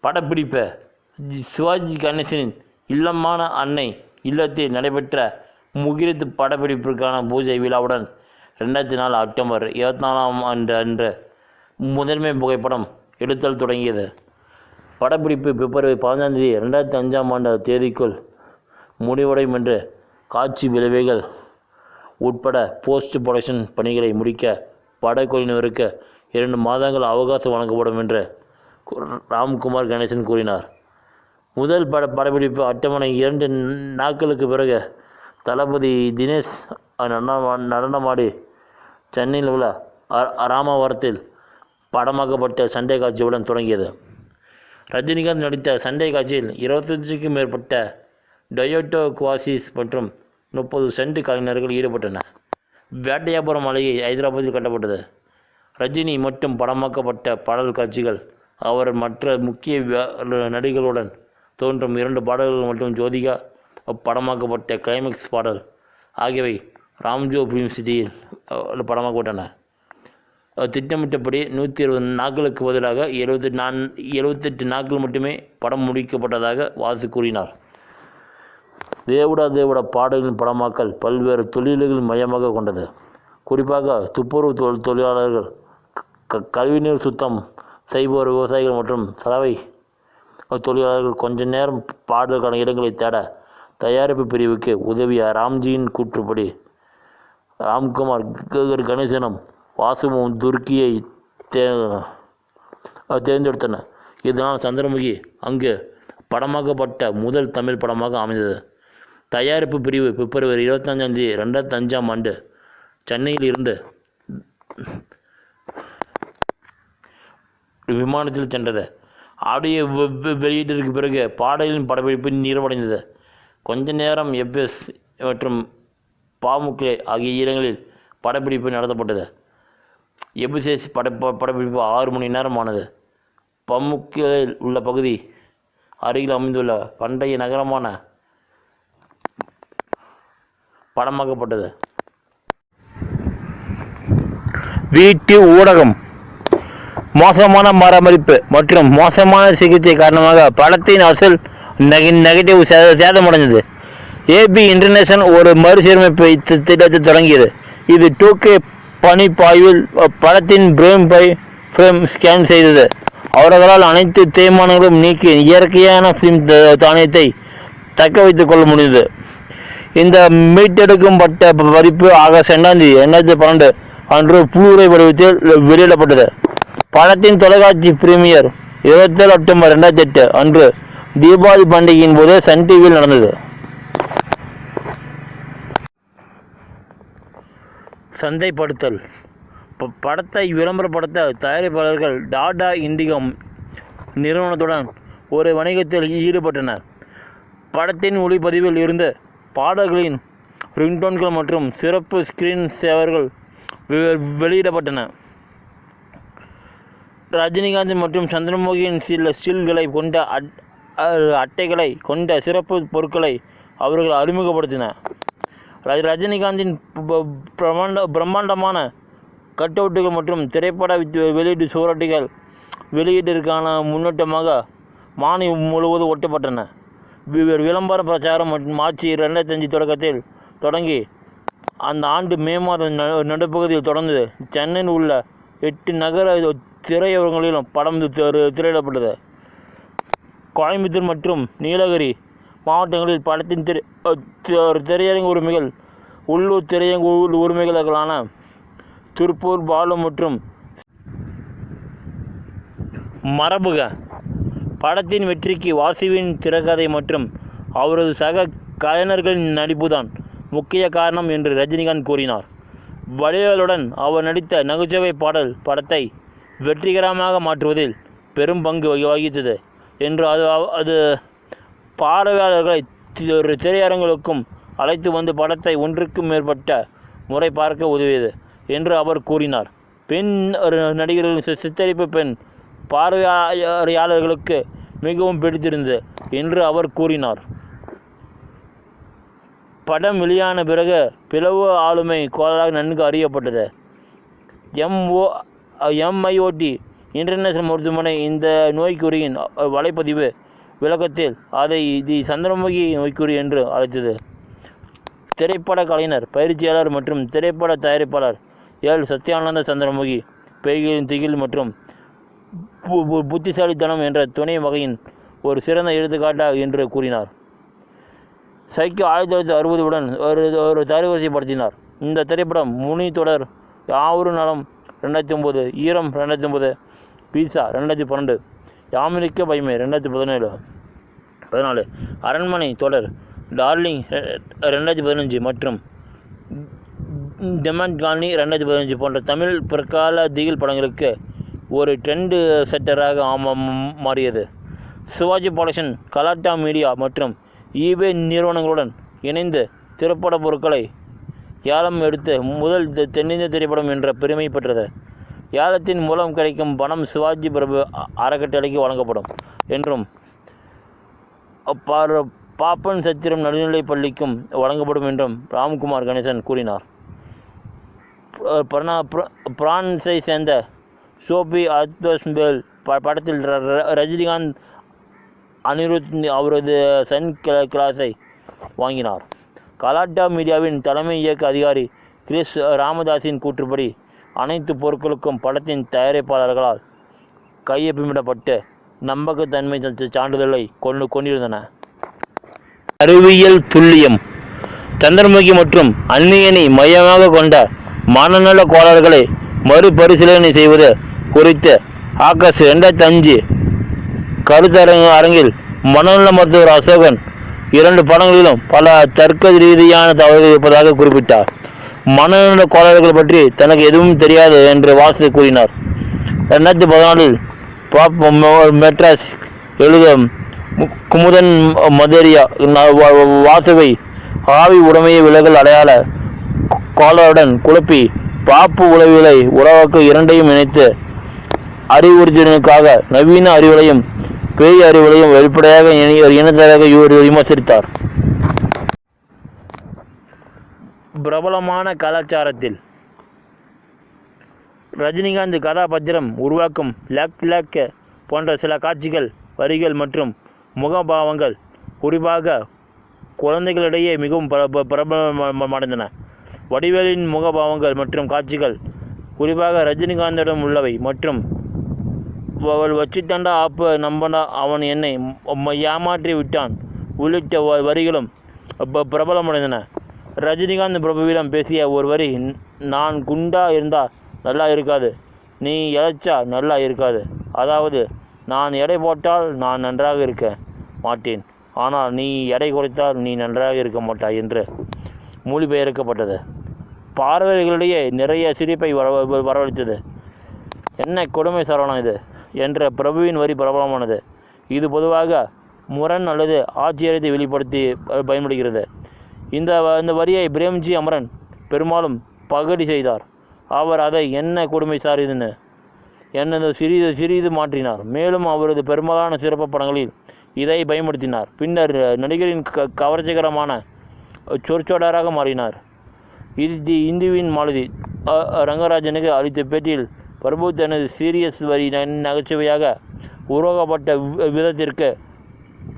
படப்பிடிப்பு சிவாஜி கணேசனின் இல்லமான அன்னை இல்லத்தில் நடைபெற்ற முகிரத் படப்பிடிப்பிற்கான பூஜை விழாவுடன் 2004 அக்டோபர் 24 அன்று முதன்மை புகைப்படம் எடுத்தல் தொடங்கியது. படப்பிடிப்பு பிப்ரவரி 15 2005 தேதிக்குள் முடிவடையும் என்று காட்சி விளைவுகள் உட்பட போஸ்ட் ப்ரொடக்ஷன் பணிகளை முடிக்க படக்குழுவினருக்கு 2 மாதங்கள் அவகாசம் வழங்கப்படும் என்று ராம்குமார் கணேசன் கூறினார். முதல் படப்பிடிப்பு அட்டவணை 2 நாட்களுக்கு பிறகு தளபதி தினேஷ் நடனமாடி சென்னையில் உள்ள ராமாவரத்தில் படமாக்கப்பட்ட சண்டை காட்சியுடன் தொடங்கியது. ரஜினிகாந்த் நடித்த சண்டை காட்சியில் 25க்கும் மேற்பட்ட டொயோட்டோ குவாசிஸ் மற்றும் 30 ஸ்டண்ட் கலைஞர்கள் ஈடுபட்டனர். வேட்டையாபுரம் மாளிகை ஹைதராபாத்தில் கட்டப்பட்டது. ரஜினி மட்டும் படமாக்கப்பட்ட பாடல் காட்சிகள், அவர் மற்ற முக்கிய நடிகர்களுடன் தோன்றும் 2 பாடல்கள் மற்றும் ஜோதிகா படமாக்கப்பட்ட கிளைமேக்ஸ் பாடல் ஆகியவை ராம்ஜோ ஃபிலிம் சிட்டியில் படமாக்கப்பட்டன. திட்டமிட்டபடி 120 நாட்களுக்கு பதிலாக 78 நாட்கள் மட்டுமே படம் முடிக்கப்பட்டதாக வாசு கூறினார். தேவுடா தேவுடா பாடலின் படமாக்கல் பல்வேறு தொழில்கள் மையமாக கொண்டது. குறிப்பாக துப்புரவு தொழிலாளர்கள், கழிவுநீர் சுத்தம் செய்வோர், விவசாயிகள் மற்றும் சலவை தொழிலாளர்கள் கொஞ்ச நேரம் பாடலுக்கான இடங்களை தேட தயாரிப்பு பிரிவுக்கு உதவிய ராம்ஜியின் கூற்றுப்படி ராம்குமார், கணேசனும் வாசுவும் துர்க்கியை தேர்ந்தெடுத்தனர். இதனால் சந்திரமுகி அங்கு படமாக்கப்பட்ட முதல் தமிழ் படமாக அமைந்தது. தயாரிப்பு பிரிவு பிப்ரவரி 25 2005 சென்னையில் இருந்து விமானத்தில் சென்றது. ஆடியோ வெளியீட்டிற்கு பிறகு பாடலின் படப்பிடிப்பு நிறைவடைந்தது. கொஞ்ச நேரம் எப்எஸ் மற்றும் பாமுக்லே ஆகிய இடங்களில் படப்பிடிப்பு நடத்தப்பட்டது. எபிசேஸ் படப்பிடிப்பு 6 மணி நேரம் ஆனது. பமுக்லேயில் உள்ள பகுதி அருகில் அமைந்துள்ள பண்டைய நகரமான படமாக்கப்பட்டது. வீட்டு ஊடகம் மோசமான பராமரிப்பு மற்றும் மோசமான சிகிச்சை காரணமாக படத்தின் அசல் நெகட்டிவ் சேதமடைந்தது. ஏபி இன்டர்நேஷனல் ஒரு மறுசீரமைப்பு திட்டத்தை தொடங்கியது. இது 2K பணிப்பாய்வில் படத்தின் ஃப்ரேம் ஸ்கேன் செய்தது. அவர்களால் அனைத்து தேய்மானங்களும் நீக்கி இயற்கையான ஃபிலிம் தானியத்தை தக்க வைத்துக் கொள்ள முடிந்தது. இந்த மீட்டெடுக்கப்பட்ட பதிப்பு ஆகஸ்ட் 2 2012 அன்று ப்ளூரே வடிவத்தில் வெளியிடப்பட்டது. படத்தின் தொலைக்காட்சி பிரீமியர் 27 அக்டோபர் 2008 அன்று தீபாவளி பண்டிகையின் போது சன் டிவியில் நடந்தது. சந்தைப்படுத்தல். படத்தை விளம்பரப்படுத்த தயாரிப்பாளர்கள் டாடா இண்டிகோ நிறுவனத்துடன் ஒரு வணிகத்தில் ஈடுபட்டனர். படத்தின் ஒளிப்பதிவில் இருந்து பாடல்களின் ரிங்டோன்கள் மற்றும் சிறப்பு ஸ்கிரீன் சேவர்கள் வெளியிடப்பட்டன. ரஜினிகாந்த் மற்றும் சந்திரமுகியின் சில ஸ்டில்களை கொண்ட அட்டைகளை கொண்ட சிறப்பு பொருட்களை அவர்கள் அறிமுகப்படுத்தினர். ரஜினிகாந்தின் பிரம்மாண்டமான கட்அவுட்டுகள் மற்றும் திரைப்பட வெளியீட்டு சுவரொட்டிகள் வெளியீட்டிற்கான முன்னோட்டமாக மானி முழுவதும் ஒட்டப்பட்டன. விளம்பர பிரச்சாரம் மற்றும் மார்ச் 2005 தொடக்கத்தில் தொடங்கி அந்த ஆண்டு மே மாதம் நடுப்பகுதியில் தொடர்ந்தது. சென்னையில் உள்ள 8 நகர திரையரங்குகளிலும் படம் திரையிடப்பட்டது. கோயம்புத்தூர் மற்றும் நீலகிரி மாவட்டங்களில் படத்தின் திரையரங்கு உரிமைகள் உள்ளூர் திரையரங்கு உரிமைகளான திருப்பூர், பாலு மற்றும் மரபுக. படத்தின் வெற்றிக்கு வாசுவின் திரைக்கதை மற்றும் அவரது சக கலைஞர்களின் நடிப்புதான் முக்கிய காரணம் என்று ரஜினிகாந்த் கூறினார். வடிவேலுடன் அவர் நடித்த நகைச்சுவை பாடல் படத்தை வெற்றிகரமாக மாற்றுவதில் பெரும் பங்கு வகித்தது என்று அது பார்வையாளர்களை திரையரங்குகளுக்கும் அழைத்து வந்து படத்தை ஒன்றுக்கும் மேற்பட்ட முறை பார்க்க உதவியது என்று அவர் கூறினார். பெண் நடிகர்களின் சித்தரிப்பு பெண் பார்வையாளர்களுக்கு மிகவும் பிடித்திருந்தது என்று அவர் கூறினார். படம் வெளியான பிறகு பிளவு ஆளுமை கோளாறாக நன்கு அறியப்பட்டது. MIOT இன்டர்நேஷனல் மருத்துவமனை இந்த நோய்க்குறியின் வலைப்பதிவு விளக்கத்தில் அதை சந்திரமுகி நோய்க்குறி என்று அழைத்தது. திரைப்பட கலைஞர், பயிற்சியாளர் மற்றும் திரைப்பட தயாரிப்பாளர் எல். சத்யானந்த சந்திரமுகி பேய்களின் திகில் மற்றும் புத்திசாலித்தனம் என்ற துணை வகையின் ஒரு சிறந்த எடுத்துக்காட்டாக என்று கூறினார். சைக்கோ 1960 ஒரு தயாரிவரிசைப்படுத்தினார். இந்த திரைப்படம் முனி தொடர், யாவரு நலம் 2009, ஈரம் 2009, பீசா 2012, யாமினிக்க பைமை 2014, அரண்மனை தொடர், டார்லிங் 2015 மற்றும் டெமண்ட் காலனி 2015 போன்ற தமிழ் பிற்கால திகில் படங்களுக்கு ஒரு ட்ரெண்ட் செட்டராக மாறியது. சிவாஜி புரொடக்ஷன், கலாட்டா மீடியா மற்றும் ஈபே நிறுவனங்களுடன் இணைந்து திரைப்பட பொருட்களை ஏலம் எடுத்த முதல் தென்னிந்திய திரைப்படம் என்ற பெருமை பெற்றது. ஏலத்தின் மூலம் கிடைக்கும் பணம் சிவாஜி பிரபு அறக்கட்டளைக்கு வழங்கப்படும் என்றும் பாப்பன் சத்திரம் நடுநிலைப் பள்ளிக்கும் வழங்கப்படும் என்றும் ராம்குமார் கணேசன் கூறினார். பிரான்ஸை சேர்ந்த சோபி அத்பஸ்பேல் படத்தில் ரஜினிகாந்த் அனிருத் அவரது சன் கிளாஸை வாங்கினார். கலாட்டா மீடியாவின் தலைமை இயக்க அதிகாரி கிறிஸ் ராமதாஸின் கூற்றுப்படி அனைத்து பொருட்களுக்கும் படத்தின் தயாரிப்பாளர்களால் கையொப்பமிடப்பட்டு நம்பகத்தன்மை சான்றிதழை கொண்டிருந்தன. அறிவியல் துல்லியம். சந்திரமுகி மற்றும் அந்நியனை மையமாக கொண்ட மனநல கோளாறுகளை மறுபரிசீலனை செய்வது குறித்து ஆகஸ்ட் 2005 கருத்தரங்கில் மனநல மருத்துவர் அசோகன் 2 படங்களிலும் பல தர்க்க ரீதியான தவறுகள் இருப்பதாக குறிப்பிட்டார். மனநல கோளாறுகள் பற்றி தனக்கு எதுவும் தெரியாது என்று வாசு கூறினார். 2014 பாப் மெட்ராஸ் எழுதும் குமுதன் மதேரியா வாசுவை ஆவி உடைமையை விலகல் அடையாள கோளாறுடன் குழப்பி பாப்பு உளவியலை உருவாக்க இரண்டையும் இணைத்து அறிவுறுத்தலுக்காக நவீன அறிவுகளையும் பேய் அறிவுகளையும் வெளிப்படையாக இனத்தராக விமர்சித்தார். பிரபலமான கலாச்சாரத்தில் ரஜினிகாந்த் கதாபாத்திரம் உருவாக்கும் லேக் போன்ற சில காட்சிகள், வரிகள் மற்றும் முகபாவங்கள் குறிப்பாக குழந்தைகளிடையே மிகவும் பிரபலமடைந்தன. வடிவேலின் முகபாவங்கள் மற்றும் காட்சிகள் குறிப்பாக ரஜினிகாந்திடம் உள்ளவை மற்றும் வச்சிட்டண்டா ஆப்பு நம்பனா அவன் என்னை ஏமாற்றி விட்டான் உள்ளிட்ட வரிகளும் பிரபலமடைந்தன. ரஜினிகாந்த் பிரபுவிடம் பேசிய ஒரு வரி, நான் குண்டா இருந்தால் நல்லா இருக்காது, நீ இழைச்சா நல்லா இருக்காது. அதாவது, நான் எடை போட்டால் நான் நன்றாக இருக்க மாட்டேன், ஆனால் நீ எடை குறைத்தால் நீ நன்றாக இருக்க மாட்டாய் என்று மொழிபெயர்க்கப்பட்டது. பார்வையாளர்களிடையே நிறைய சிரிப்பை வரவழைத்தது. என்ன கொடுமை சரவணம் இது என்ற பிரபுவின் வரி பிரபலமானது. இது பொதுவாக முரண் அல்லது ஆச்சரியத்தை வெளிப்படுத்தி பயன்படுகிறது. இந்த வரியை பிரேம்ஜி அமரன் பெரும்பாலும் பகடி செய்தார். அவர் அதை என்ன கொடுமை சார் இதுன்னு என்னது சிறிது மாற்றினார். மேலும் அவரது பெரும்பாலான சிறப்பு படங்களில் இதை பயன்படுத்தினார். பின்னர் நடிகரின் கவர்ச்சிகரமான சொற்சொடராக மாறினார். இந்துவின் மாலதி ரங்கராஜனுக்கு அளித்த பேட்டியில் பிரபு தனது சீரியஸ் வரி நகைச்சுவையாக உருவாக்கப்பட்ட விதத்திற்கு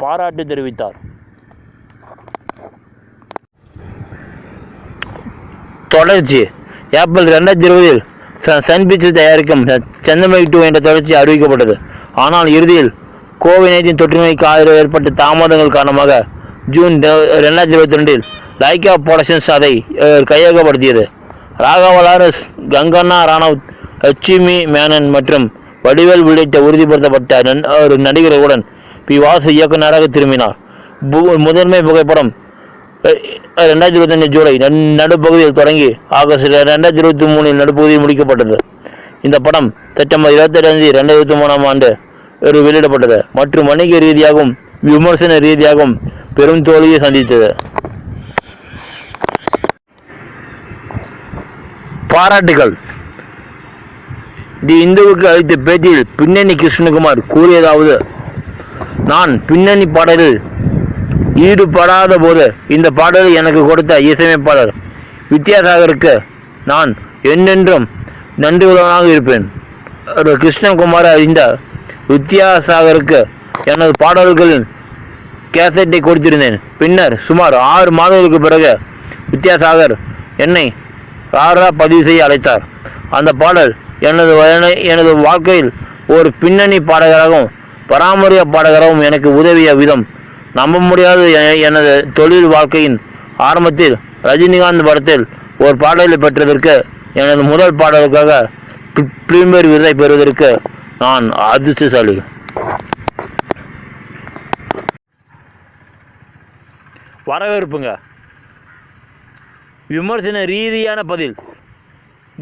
பாராட்டு தெரிவித்தார். தொடர்ச்சி. ஏப்ரல் 2020 சன் பிக்சர்ஸ் தயாரிக்கும் சந்திரமுகி 2 என்ற தொடர்ச்சி அறிவிக்கப்பட்டது. ஆனால் இறுதியில் கோவிட்-19 தொற்றுநோய் ஏற்பட்ட தாமதங்கள் காரணமாக ஜூன் 2022 லைகா புரொடக்ஷன்ஸ் அதை கையகப்படுத்தியது. ராகவா லாரன்ஸ், கங்கனா ராணவத், லட்சுமி மேனன் மற்றும் வடிவேல் உள்ளிட்ட உறுதிப்படுத்தப்பட்ட நடிகர்களுடன் பி. வாசு இயக்குநராக திரும்பினார். முதன்மை புகைப்படம் 2025 ஜூலை நடுப்பகுதியில் தொடங்கி ஆகஸ்ட் 2023 நடுப்பகுதியில் முடிக்கப்பட்டது. இந்த படம் செப்டம்பர் 25, 2023 வெளியிடப்பட்டது மற்றும் வணிக ரீதியாகவும் விமர்சன ரீதியாகவும் பெரும் தோல்வியை சந்தித்தது. பாராட்டுகள். தி இந்துவுக்கு அளித்த பேட்டியில் பின்னணி கிருஷ்ணகுமார் கூறியதாவது, நான் பின்னணி பாடலில் ஈடுபடாத போது இந்த பாடலை எனக்கு கொடுத்த இசையமைப்பாளர் வித்யாசாகருக்கு நான் என்றென்றும் நன்றியுள்ளவனாக இருப்பேன். கிருஷ்ணகுமார் அறிந்த வித்யாசாகருக்கு எனது பாடல்களின் கேசட்டை கொடுத்திருந்தேன். பின்னர் சுமார் 6 மாதங்களுக்கு பிறகு வித்யாசாகர் என்னை பதிவு செய்ய அழைத்தார். அந்த பாடல் எனது வாழ்க்கையில் ஒரு பின்னணி பாடகராகவும் பராமரிப்பு பாடகராகவும் எனக்கு உதவிய விதம் நம்ப முடியாது. எனது தொழில் வாழ்க்கையின் ஆரம்பத்தில் ரஜினிகாந்த் படத்தில் ஒரு பாடலை பெற்றதற்கு எனது முதல் பாடலுக்காக பிலிம்பேர் விருதை பெறுவதற்கு நான் அதிர்ஷ்டசாலி. வரவேற்புங்க. விமர்சன ரீதியான பதில்.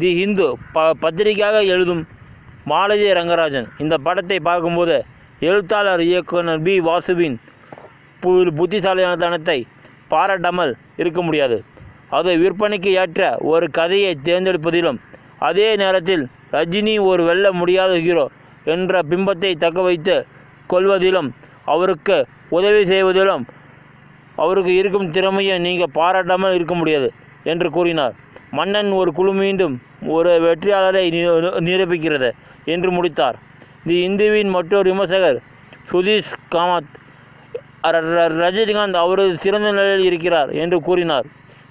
தி இந்து பத்திரிகையாக எழுதும் மாலதி ரங்கராஜன் இந்த படத்தை பார்க்கும்போது எழுத்தாளர் இயக்குனர் பி. வாசுவின் புத்திசாலித்தனத்தை பாராட்டாமல் இருக்க முடியாது. அதை விற்பனைக்கு ஏற்ற ஒரு கதையை தேர்ந்தெடுப்பதிலும் அதே நேரத்தில் ரஜினி ஒரு வெல்ல முடியாத ஹீரோ என்ற பிம்பத்தை தக்க வைத்து கொள்வதிலும் அவருக்கு உதவி செய்வதிலும் அவருக்கு இருக்கும் திறமையை நீங்கள் பாராட்டாமல் இருக்க முடியாது என்று கூறினார். மன்னன் ஒரு குழு மீண்டும் ஒரு வெற்றியாளரை நிரூபிக்கிறது என்று முடித்தார். தி இந்துவின் மற்றொரு விமர்சகர் சுதீஷ் காமத் ரஜினிகாந்த் அவரது சிறந்த நிலையில் இருக்கிறார் என்று கூறினார்.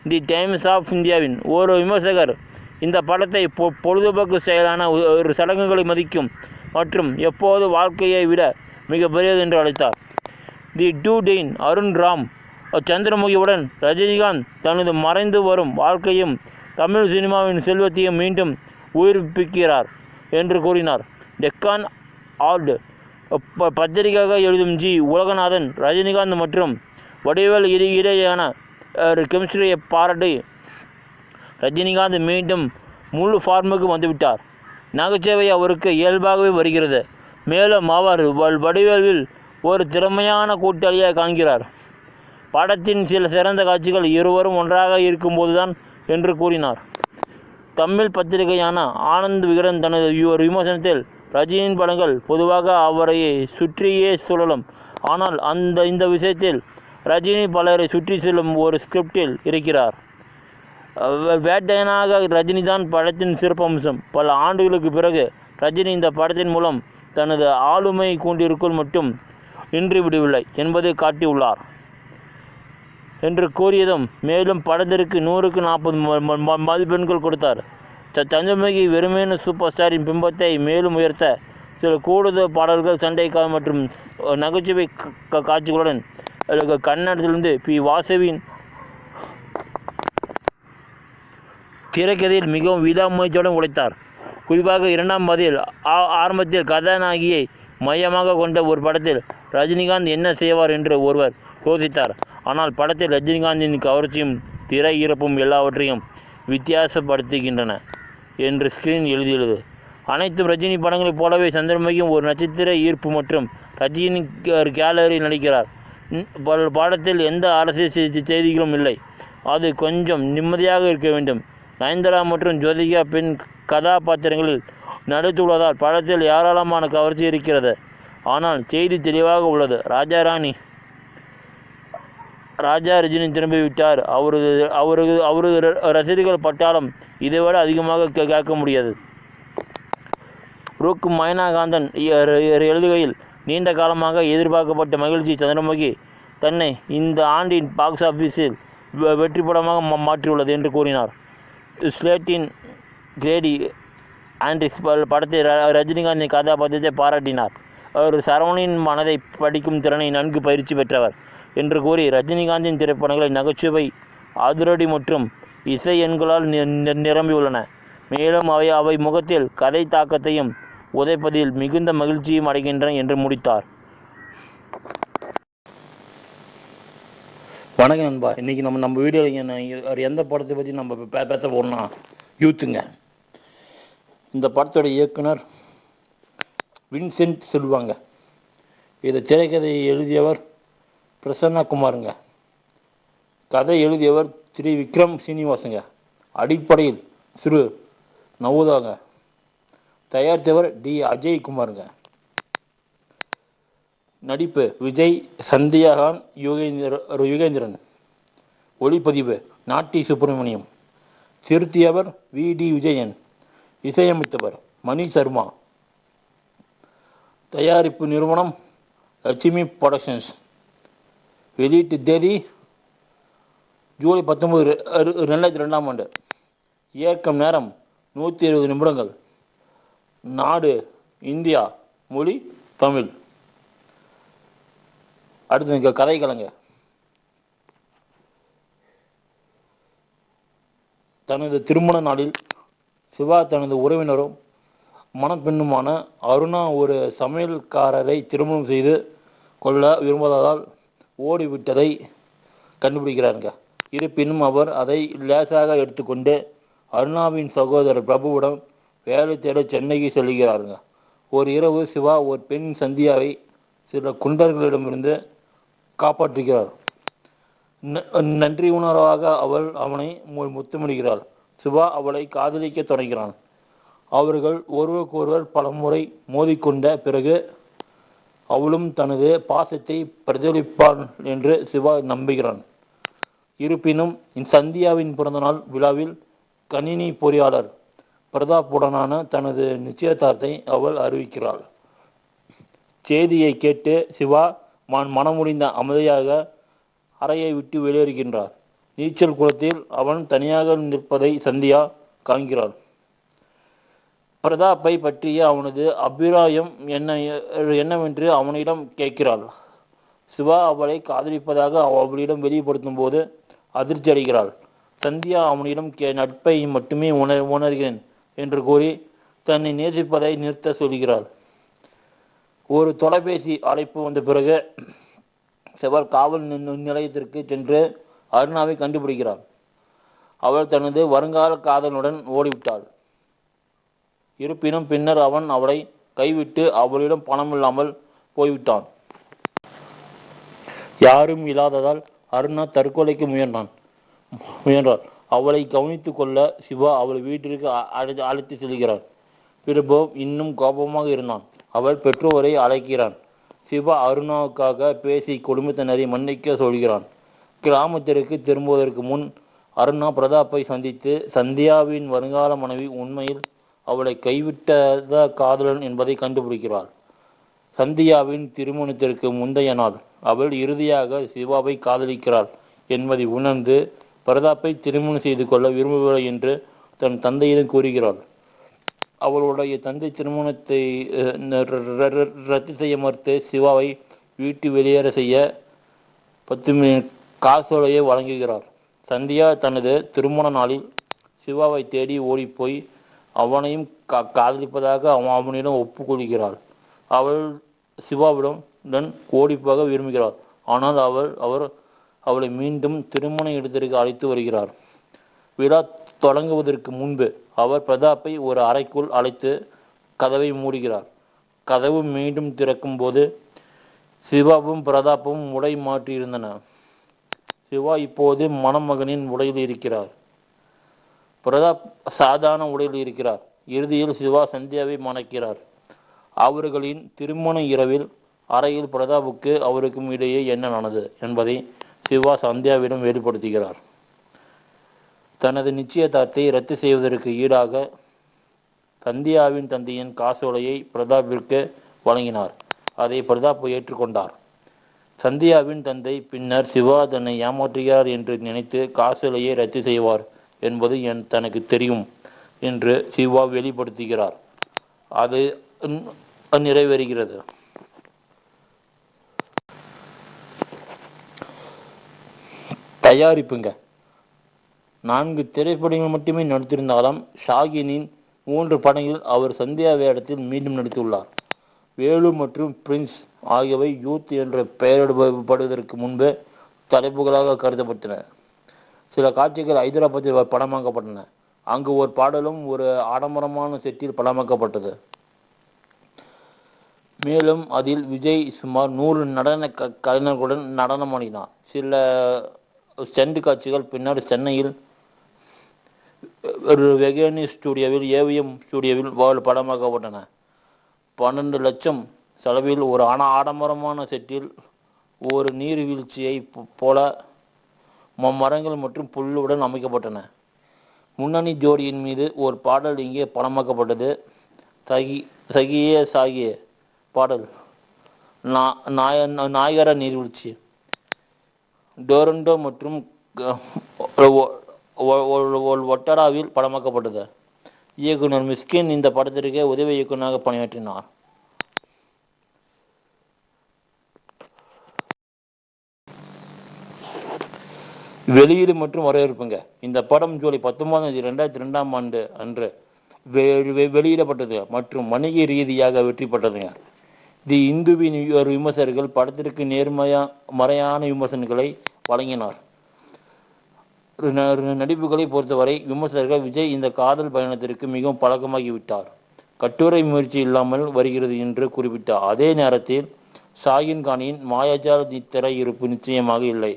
தி டைம்ஸ் ஆஃப் இந்தியாவின் ஒரு விமர்சகர் இந்த படத்தை பொழுதுபோக்கு செயலான ஒரு சடங்குகளை மதிக்கும் மற்றும் எப்போது வாழ்க்கையை விட மிக பெரியது என்று அழைத்தார். தி டூ டெயின் அருண் ராம் சந்திரமுகியுடன் ரஜினிகாந்த் தனது மறைந்து வரும் வாழ்க்கையும் தமிழ் சினிமாவின் செல்வத்தையும் மீண்டும் உயிர்ப்பிக்கிறார் என்று கூறினார். டெக்கான் ஆல்டு பத்திரிகையாக எழுதும் ஜி உலகநாதன் ரஜினிகாந்த் மற்றும் வடிவேல் இடையேயான கெமிஸ்ட்ரியை பாராட்டி ரஜினிகாந்த் மீண்டும் முழு ஃபார்முக்கு வந்துவிட்டார். நகைச்சுவை அவருக்கு இயல்பாகவே வருகிறது. மேலும் அவர் வடிவேலில் ஒரு திறமையான கூட்டாளியாக காண்கிறார். படத்தின் சில சிறந்த காட்சிகள் இருவரும் ஒன்றாக இருக்கும்போதுதான் என்று கூறினார். தமிழ் பத்திரிகையான ஆனந்த் விகடன் தனது ஒரு விமர்சனத்தில் ரஜினியின் படங்கள் பொதுவாக அவரை சுற்றியே சுழலும். ஆனால் இந்த விஷயத்தில் ரஜினி பலரை சுற்றி செல்லும் ஒரு ஸ்கிரிப்டில் இருக்கிறார். வேட்டையனாக ரஜினி தான் படத்தின் சிறப்பம்சம். பல ஆண்டுகளுக்கு பிறகு ரஜினி இந்த படத்தின் மூலம் தனது ஆளுமை கூண்டிற்குள் மட்டும் நின்றுவிடவில்லை என்பதை காட்டியுள்ளார் என்று கூறியதும் மேலும் படத்திற்கு 100க்கு 40 மதிப்பெண்கள் கொடுத்தார். சந்திரமுகி வெறுமேன சூப்பர் ஸ்டாரின் பிம்பத்தை மேலும் உயர்த்த சில கூடுதல் பாடல்கள், சண்டை மற்றும் நகைச்சுவை காட்சிகளுடன் கன்னடத்திலிருந்து பி. வாசுவின் திரைக்கதையில் மிகவும் விடாமுயற்சியுடன் உழைத்தார். குறிப்பாக 2ஆம் பாதியில் ஆரம்பத்தில் கதாநாயகியை மையமாக கொண்ட ஒரு படத்தில் ரஜினிகாந்த் என்ன செய்வார் என்று ஒருவர் யோசித்தார். ஆனால் படத்தில் ரஜினிகாந்தின் கவர்ச்சியும் திரை ஈர்ப்பும் எல்லாவற்றையும் வித்தியாசப்படுத்துகின்றன என்று ஸ்கிரீன் எழுதியுள்ளது. அனைத்து ரஜினி படங்களைப் போலவே சந்திரமுகியும் ஒரு நட்சத்திர ஈர்ப்பு மற்றும் ரஜினி கேலரியில் நடிக்கிறார். படத்தில் எந்த அரசியல் செய்திகளும் இல்லை. அது கொஞ்சம் நிம்மதியாக இருக்க வேண்டும். நயன்தாரா மற்றும் ஜோதிகா பெண் கதாபாத்திரங்களில் நடித்துள்ளதால் படத்தில் ஏராளமான கவர்ச்சி இருக்கிறது. ஆனால் செய்தி தெளிவாக உள்ளது. ராஜா ரஜினி திரும்பிவிட்டார். அவரது ரசிகர்கள் பட்டாளம் இதைவிட அதிகமாக கேட்க முடியாது. ருக் மைனாகாந்தன் எழுதுகையில் நீண்ட காலமாக எதிர்பார்க்கப்பட்ட மகிழ்ச்சி சந்திரமுகி தன்னை இந்த ஆண்டின் பாக்ஸ் ஆஃபீஸில் வெற்றி படமாக மாற்றியுள்ளது என்று கூறினார். ஸ்லேட்டின் கிரேடி ஆண்ட்ரிஸ் படத்தை ரஜினிகாந்தின் கதாபாத்திரத்தை பாராட்டினார். அவர் சரவணின் மனதை படிக்கும் திறனை நன்கு பயிற்சி பெற்றவர் என்று கூறி ரஜினிகாந்தின் திரைப்படங்களை நகைச்சுவை, அதிரடி மற்றும் இசை எண்களால் நிரம்பியுள்ளன. மேலும் அவை முகத்தில் கதை தாக்கத்தையும் உதைப்பதில் மிகுந்த மகிழ்ச்சியும் அடைகின்றன என்று முடித்தார். வணக்கம் நண்பா. இன்றைக்கி நம்ம வீடியோவில் எந்த படத்தை பற்றி நம்ம பேச போகிறோம்னா யூத்துங்க. இந்த படத்தோட இயக்குனர் வின்சென்ட் செல்வாங்க. இதை திரைக்கதையை எழுதியவர் பிரசன்னா குமாருங்க. கதை எழுதியவர் ஸ்ரீ விக்ரம் சீனிவாசங்க. அடிப்படையில் சிறு நவுதாங்க. தயாரித்தவர் டி. அஜய் குமாருங்க. நடிப்பு விஜய், சந்தியாகான், யுகேந்திரன். ஒளிப்பதிவு நாட்டி சுப்பிரமணியம். திருத்தியவர் வி. டி. விஜயன். இசையமைத்தவர் மணி சர்மா. தயாரிப்பு நிறுவனம் லட்சுமி புரொடக்ஷன்ஸ். வெளியீட்டு தேதி ஜூலை 19, 2002. இயக்கம் நேரம் 120 நிமிடங்கள். நாடு இந்தியா. மொழி தமிழ். அடுத்து கதை கலங்க. தனது திருமண நாளில் சிவா தனது உறவினரும் மணப்பெண்ணுமான அருணா ஒரு சமையல்காரரை திருமணம் செய்து கொள்ள விரும்பாததால் ஓடிவிட்டதை கண்டுபிடிக்கிறாருங்க. இருப்பினும் அவர் அதை லேசாக எடுத்துக்கொண்டு அருணாவின் சகோதரர் பிரபுவிடம் வேலை தேட சென்னைக்கு செல்கிறாருங்க. ஒரு இரவு சிவா ஒரு பெண் சந்தியாவை சில குண்டர்களிடமிருந்து காப்பாற்றுகிறார். நன்றி உணர்வாக அவள் அவனை முத்தமிடுகிறாள். சிவா அவளை காதலிக்க தொடங்கிறான். அவர்கள் ஒருவருக்கொருவர் பலமுறை மோதிக்கொண்ட பிறகு அவளும் தனது பாசத்தை பிரதிபலிப்பான் என்று சிவா நம்புகிறான். இருப்பினும் சந்தியாவின் பிறந்தநாள் விழாவில் கணினி பொறியாளர் பிரதாப்புடனான தனது நிச்சயதார்த்தை அவள் அறிவிக்கிறாள். செய்தியை கேட்டு சிவா மனமுடிந்த அமைதியாக அறையை விட்டு வெளியேறுகின்றார். நீச்சல் குளத்தில் அவன் தனியாக நிற்பதை சந்தியா காண்கிறாள். பிரதாப்பை பற்றிய அவனது அபிப்பிராயம் என்னவென்று அவனிடம் கேட்கிறாள். சிவா அவளை காதலிப்பதாக அவளிடம் வெளிப்படுத்தும் போது அதிர்ச்சி அடைகிறாள். சந்தியா அவனிடம் நட்பை மட்டுமே உணர்கிறேன் என்று கூறி தன்னை நேசிப்பதை நிறுத்த சொல்கிறாள். ஒரு தொலைபேசி அழைப்பு வந்த பிறகு சிவா காவல் நிலையத்திற்கு சென்று அருணாவை கண்டுபிடிக்கிறாள். அவள் தனது வருங்கால காதலனுடன் ஓடிவிட்டாள். இருப்பினும் பின்னர் அவன் அவளை கைவிட்டு அவளிடம் பணம் இல்லாமல் போய்விட்டான். யாரும் இல்லாததால் அருணா தற்கொலைக்கு முயன்றாள். அவளை கவனித்துக் கொள்ள சிவா அவள் வீட்டிற்கு அழைத்து செல்கிறார். பிறகு இன்னும் கோபமாக இருந்தான். அவள் பெற்றோரை அழைக்கிறான். சிவா அருணாவுக்காக பேசி குடும்பத்தினரை மன்னிக்க சொல்கிறான். கிராமத்திற்கு திரும்புவதற்கு முன் அருணா பிரதாப்பை சந்தித்து சந்தியாவின் வருங்கால மனைவி உண்மையில் அவளை கைவிட்ட காதலன் என்பதை கண்டுபிடிக்கிறாள். சந்தியாவின் திருமணத்திற்கு முந்தைய நாள் அவள் இறுதியாக சிவாவை காதலிக்கிறாள் என்பதை உணர்ந்து பிரதாப்பை திருமணம் செய்து கொள்ள விரும்பவில்லை என்று தன் தந்தையிடம் கூறுகிறாள். அவளுடைய தந்தை திருமணத்தை ரத்து செய்ய மறுத்து சிவாவை வீட்டு வெளியேற செய்ய 10 மில்லியன் காசோலையை வழங்குகிறார். சந்தியா தனது திருமண நாளில் சிவாவை தேடி ஓடிப்போய் அவனையும் காதலிப்பதாக அவனிடம் ஒப்புக்கொள்கிறாள். அவள் சிவாவிடம் ஓடிப்போக விரும்புகிறாள். ஆனால் அவர் அவளை மீண்டும் திருமண இடத்திற்கு அழைத்து வருகிறார். விழா தொடங்குவதற்கு முன்பு அவர் பிரதாப்பை ஒரு அறைக்குள் அழைத்து கதவை மூடுகிறார். கதவு மீண்டும் திறக்கும் போது சிவாவும் பிரதாப்பும் உடை மாற்றியிருந்தன. சிவா இப்போது மணமகனின் உடையில் இருக்கிறார். பிரதாப் சாதாரண உடையில் இருக்கிறார். இறுதியில் சிவா சந்தியாவை மணக்கிறார். அவர்களின் திருமண இரவில் அறையில் பிரதாப்புக்கு அவருக்கும் இடையே என்ன நடந்தது என்பதை சிவா சந்தியாவிடம் வெளிப்படுத்துகிறார். தனது நிச்சயதார்த்தை ரத்து செய்வதற்கு ஈடாக சந்தியாவின் தந்தையின் காசோலையை பிரதாப்பிற்கு வழங்கினார். அதை பிரதாப் ஏற்றுக்கொண்டார். சந்தியாவின் தந்தை பின்னர் சிவா தன்னை ஏமாற்றுகிறார் என்று நினைத்து காசோலையை ரத்து செய்வார் என்பது தனக்கு தெரியும் என்று சிவா வெளிப்படுத்துகிறார். அது நிறைவேறுகிறது. தயாரிப்புங்க 4 திரைப்படங்கள் மட்டுமே நடித்திருந்தாலும் ஷாகினின் 3 படங்களில் அவர் சந்தியா வேடத்தில் மீண்டும் நடித்துள்ளார். வேலு மற்றும் பிரின்ஸ் ஆகியவை யூத் என்ற பெயரிடப்படுவதற்கு முன்பு தலைப்புகளாக கருதப்பட்டன. சில காட்சிகள் ஹைதராபாத்தில் படமாக்கப்பட்டன. அங்கு ஒரு பாடலும் ஒரு ஆடம்பரமான செட்டில் படமாக்கப்பட்டது. மேலும் அதில் விஜய் சுமார் 100 நடன கலைஞர்களுடன் நடனமாடினார். சில ஸ்டண்ட் காட்சிகள் பின்னர் சென்னையில் வெகேனி ஸ்டுடியோவில் ஏவிஎம் ஸ்டுடியோவில் படமாக்கப்பட்டன. 12 லட்சம் செலவில் ஒரு ஆடம்பரமான செட்டில் ஒரு நீர்வீழ்ச்சியை போல மரங்கள் மற்றும் புல்லுடன் அமைக்கப்பட்டன. முன்னணி ஜோடியின் மீது ஒரு பாடல் இங்கே படமாக்கப்பட்டது. சகியே சாகியே பாடல் நாயகர நீர்வீழ்ச்சி டொரண்டோ மற்றும் ஒட்டடாவில் படமாக்கப்பட்டது. இயக்குனர் மிஸ்கின் இந்த படத்திற்கு உதவி இயக்குநராக பணியாற்றினார். வெளியீடு மற்றும் வரவேற்புங்க. இந்த படம் ஜூலை 19, 2002 அன்று வெளியிடப்பட்டது மற்றும் வணிக ரீதியாக வெற்றி பெற்றதுங்க. தி இந்துவின் விமர்சகர்கள் படத்திற்கு மறையான விமர்சனங்களை வழங்கினார். நடிப்புகளை பொறுத்தவரை விமர்சகர்கள் விஜய் இந்த காதல் பயணத்திற்கு மிகவும் பழக்கமாகிவிட்டார், கட்டுரை முயற்சி இல்லாமல் வருகிறது என்று குறிப்பிட்டார். அதே நேரத்தில் ஷாகின் கானின் மாயாஜால் திரையிருப்பு நிச்சயமாக இல்லை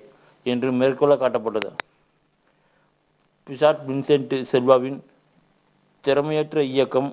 என்று மேற்கோள காட்டப்பட்டது. பிசாட் வின்சென்ட் செல்வாவின் திறமையற்ற இயக்கம்